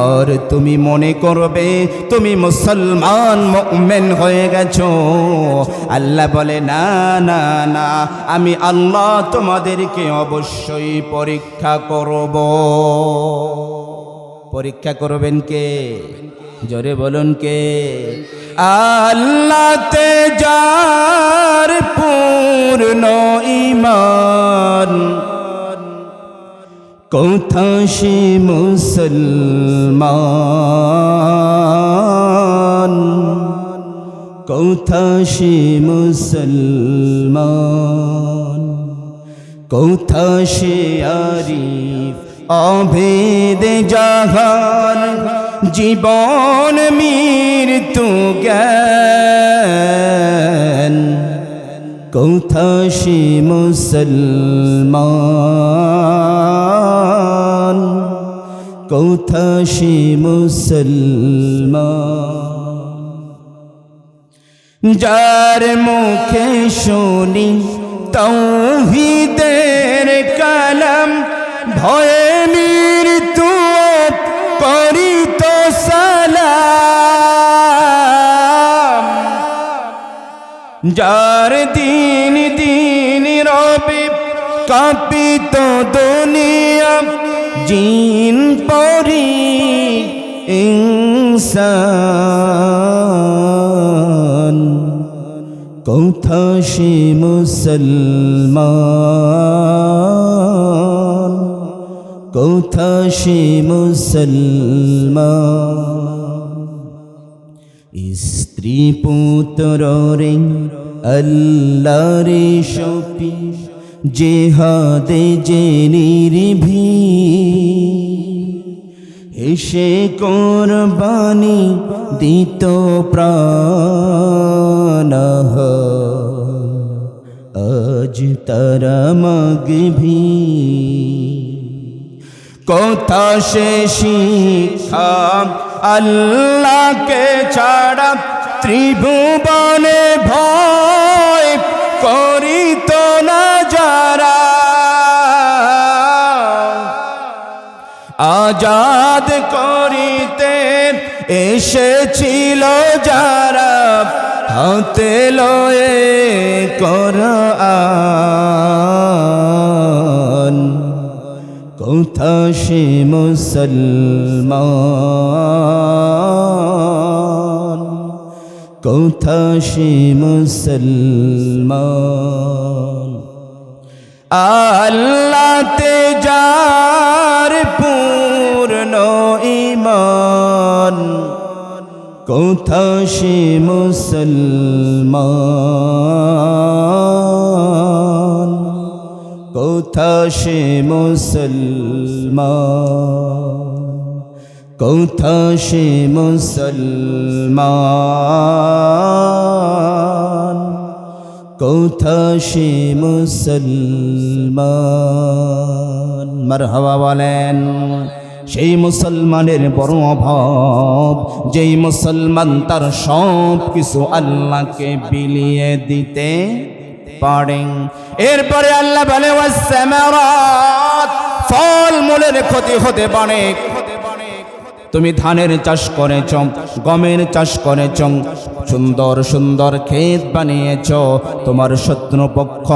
আর তুমি মনে করবে তুমি মুসলমান মুমিন হয়ে গেছো। আল্লাহ বলে, না না না, আমি আল্লাহ তোমাদেরকে অবশ্যই পরীক্ষা করব। পরীক্ষা করবেন কে? জোরে বলুন কে? আল্লাহতে যার পূর্ণ ঈমান, কোথা সে মুসলমান, কোথা সে মুসলমান, কোথা সে আরিফ অভেদ জাহান, জীবন মৃত্যু জ্ঞান, কোথা সে মুসলমান, কোথা সে মুসলমান। যার মুখে শুনি তাওহীদের কালাম, ভয়ে মৃত্যু করি তো সালাম। যার দিন দিন রবে কাঁপিত দুনিয়া, জিন পরি ইনসান, কোথা সে মুসলমান, কোথা সে মুসলমান। স্ত্রী পুত্র রে আল্লাহরে সপি, জেহাদে যে নির্ভীক, এসে কোরবানি দিত প্রাণ, আজ তারা মাগভি। কোথা সে শিক্ষা আল্লাহকে ছাড়া, ত্রিভুবনে ভয় করিত না যারা, আজাদ করিতে এসেছিল যারা, হাতে লয়ে কোরআন, কোথা সে মুসলমান, কোথা সে মুসলমান। আল্লাহতে যার পূর্ণ ঈমান, কোথা সে মুসলমান, কোথা সে মুসলমান, কোথা সে মুসলমান, কোথা সে মুসলমান। মারহাবা বলেন। সেই মুসলমানের বড় অভাব, যেই মুসলমান তার সব কিছু আল্লাহকে বিলিয়ে দিতে পারেন। এরপরে আল্লাহ বলে, ওয়াসসামারাত, ফল মূলের ক্ষতি হতে পারে। তুমি ধানের চাষ করেছ, গমের চাষ করেছ, সুন্দর সুন্দর ক্ষেত বানিয়েছ, তোমার শত্রুপক্ষ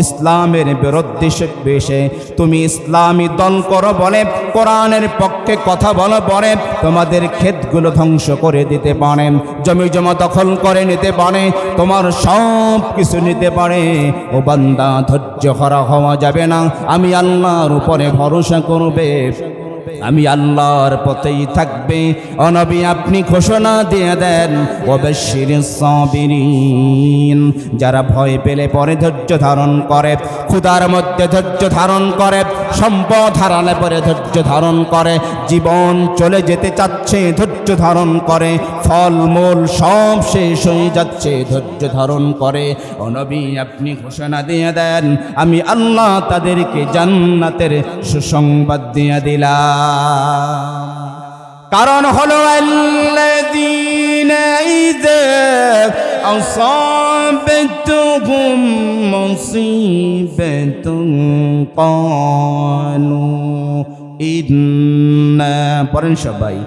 ইসলামের বিরুদ্ধে বেশে তুমি ইসলামী দল করো বলে, কোরআনের পক্ষে কথা বলো বলে, তোমাদের ক্ষেতগুলো ধ্বংস করে দিতে পারে, জমি জমা দখল করে নিতে পারে, তোমার সব কিছু নিতে পারে। ও বান্দা, ধৈর্য হারা হওয়া যাবে না, আমি আল্লাহর উপরে ভরসা করবে। আমি আল্লাহর পথেই থাকবে। ও নবী আপনি ঘোষণা দিয়ে দেন ওয়াবাশশিরিস সাবিরিন, যারা ভয় পেলে পরে ধৈর্য ধারণ করে, ক্ষুধার মধ্যে ধৈর্য ধারণ করে, সম্পদ হারালে পরে ধৈর্য ধারণ করে, জীবন চলে যেতে চাচ্ছে ধৈর্য ধারণ করে, ফলমূল সব শেষ হয়ে যাচ্ছে ধৈর্য ধারণ করে। ও নবী আপনি ঘোষণা দিয়ে দেন আমি আল্লাহ তাদেরকে জান্নাতের সুসংবাদ দিয়ে দিলাম। কারণ হলো আল্লাযীনা ইযা আসাবাতুহুম মুসিবাতুন ক্বালু ইন্না, পড়েন সবাই,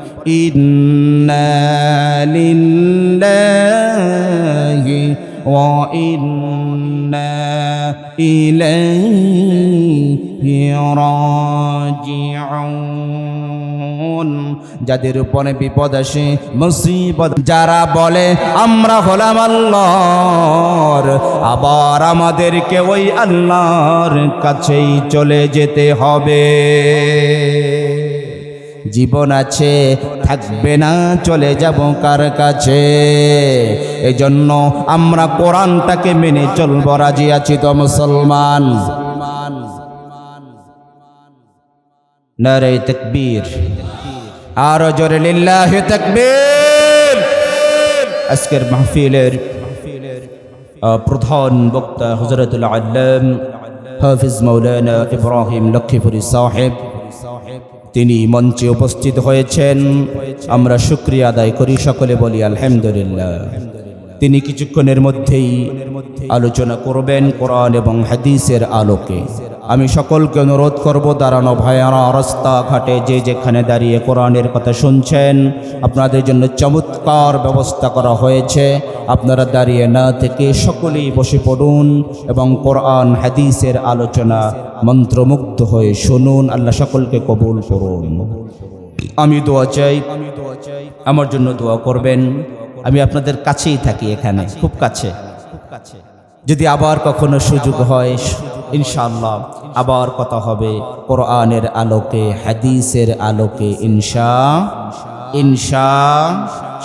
ইন্না লিল্লাহি ওয়া ইন্না ইলাইহি রাজিউন। যাদের উপরে বিপদ আসে, মুসিবত, যারা বলে আমরা হলাম আল্লাহর, আবার আমাদেরকে ওই আল্লাহর কাছেই চলে যেতে হবে। জীবন আছে, থাকবে না, চলে যাব কার কাছে? এজন্য আমরা কোরআনটাকে মেনে চলব, রাজি আছি তো মুসলমান? নারে তাকবীর, আর জোরে লিল্লাহি তাকবীর। আজকের মাহফিলের প্রধান বক্তা হযরতুল আল্লাম হাফিজ মাওলানা ইব্রাহিম লক্ষ্মীপুরী সাহেব, তিনি মঞ্চে উপস্থিত হয়েছেন। আমরা শুকরিয়া আদায় করি, সকলে বলি আলহামদুলিল্লাহ। তিনি কিছুক্ষণের মধ্যেই আলোচনা করবেন কোরআন এবং হাদিসের আলোকে। আমি সকলকে অনুরোধ করব, দাঁড়ানো ভাইয়ারা, রাস্তাঘাটে যে যেখানে দাঁড়িয়ে কোরআনের কথা শুনছেন, আপনাদের জন্য চমৎকার ব্যবস্থা করা হয়েছে। আপনারা দাঁড়িয়ে না থেকে সকলেই বসে পড়ুন এবং কোরআন হাদিসের আলোচনা মন্ত্রমুগ্ধ হয়ে শুনুন। আল্লাহ সকলকে কবুল করুন। আমি দোয়া চাই, আমার জন্য দোয়া করবেন। আমি আপনাদের কাছেই থাকি, এখানে খুব কাছে। যদি আবার কখনো সুযোগ হয়, ইনশাআল্লাহ আবার কথা হবে কোরআনের আলোকে, হাদিসের আলোকে, ইনশাআল্লাহ।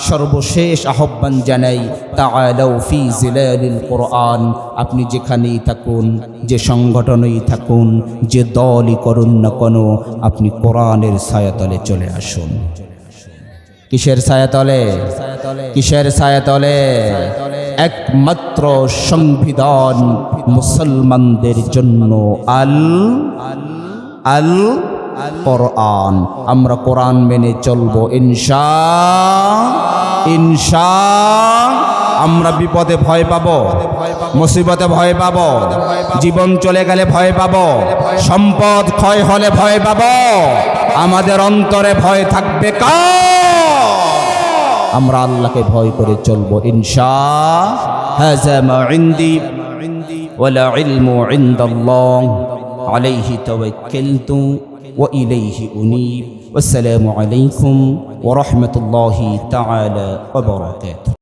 সর্বশেষ আহ্বান জানাই, তাআলাউ ফি জিলালিল কোরআন। আপনি যেখানেই থাকুন, যে সংগঠনেই থাকুন, যে দলই করুন না কেন, আপনি কোরআনের ছায়াতলে চলে আসুন। কিসের ছায়াতলে? কিসের ছায়াতলে? একমাত্র সংবিধান মুসলমানদের জন্য আল কোরআন। আমরা কোরআন মেনে চলবো ইনশাআল্লাহ। আমরা বিপদে ভয় পাবো, মুসিবতে ভয় পাবো, জীবন চলে গেলে ভয় পাবো, সম্পদ ক্ষয় হলে ভয় পাবো, আমাদের অন্তরে ভয় থাকবে কার? আমরা আল্লাহকে ভয় করে চলবো ইনশাআল্লাহ। হাযা মা ইনদি ওয়ালা ইলমু ইনদাল্লাহ আলাইহি তাওয়াক্কালতু ওয়া ইলাইহি উনীব। আসসালামু আলাইকুম ওয়া রাহমাতুল্লাহি তাআলা ওয়া বারাকাতুহু।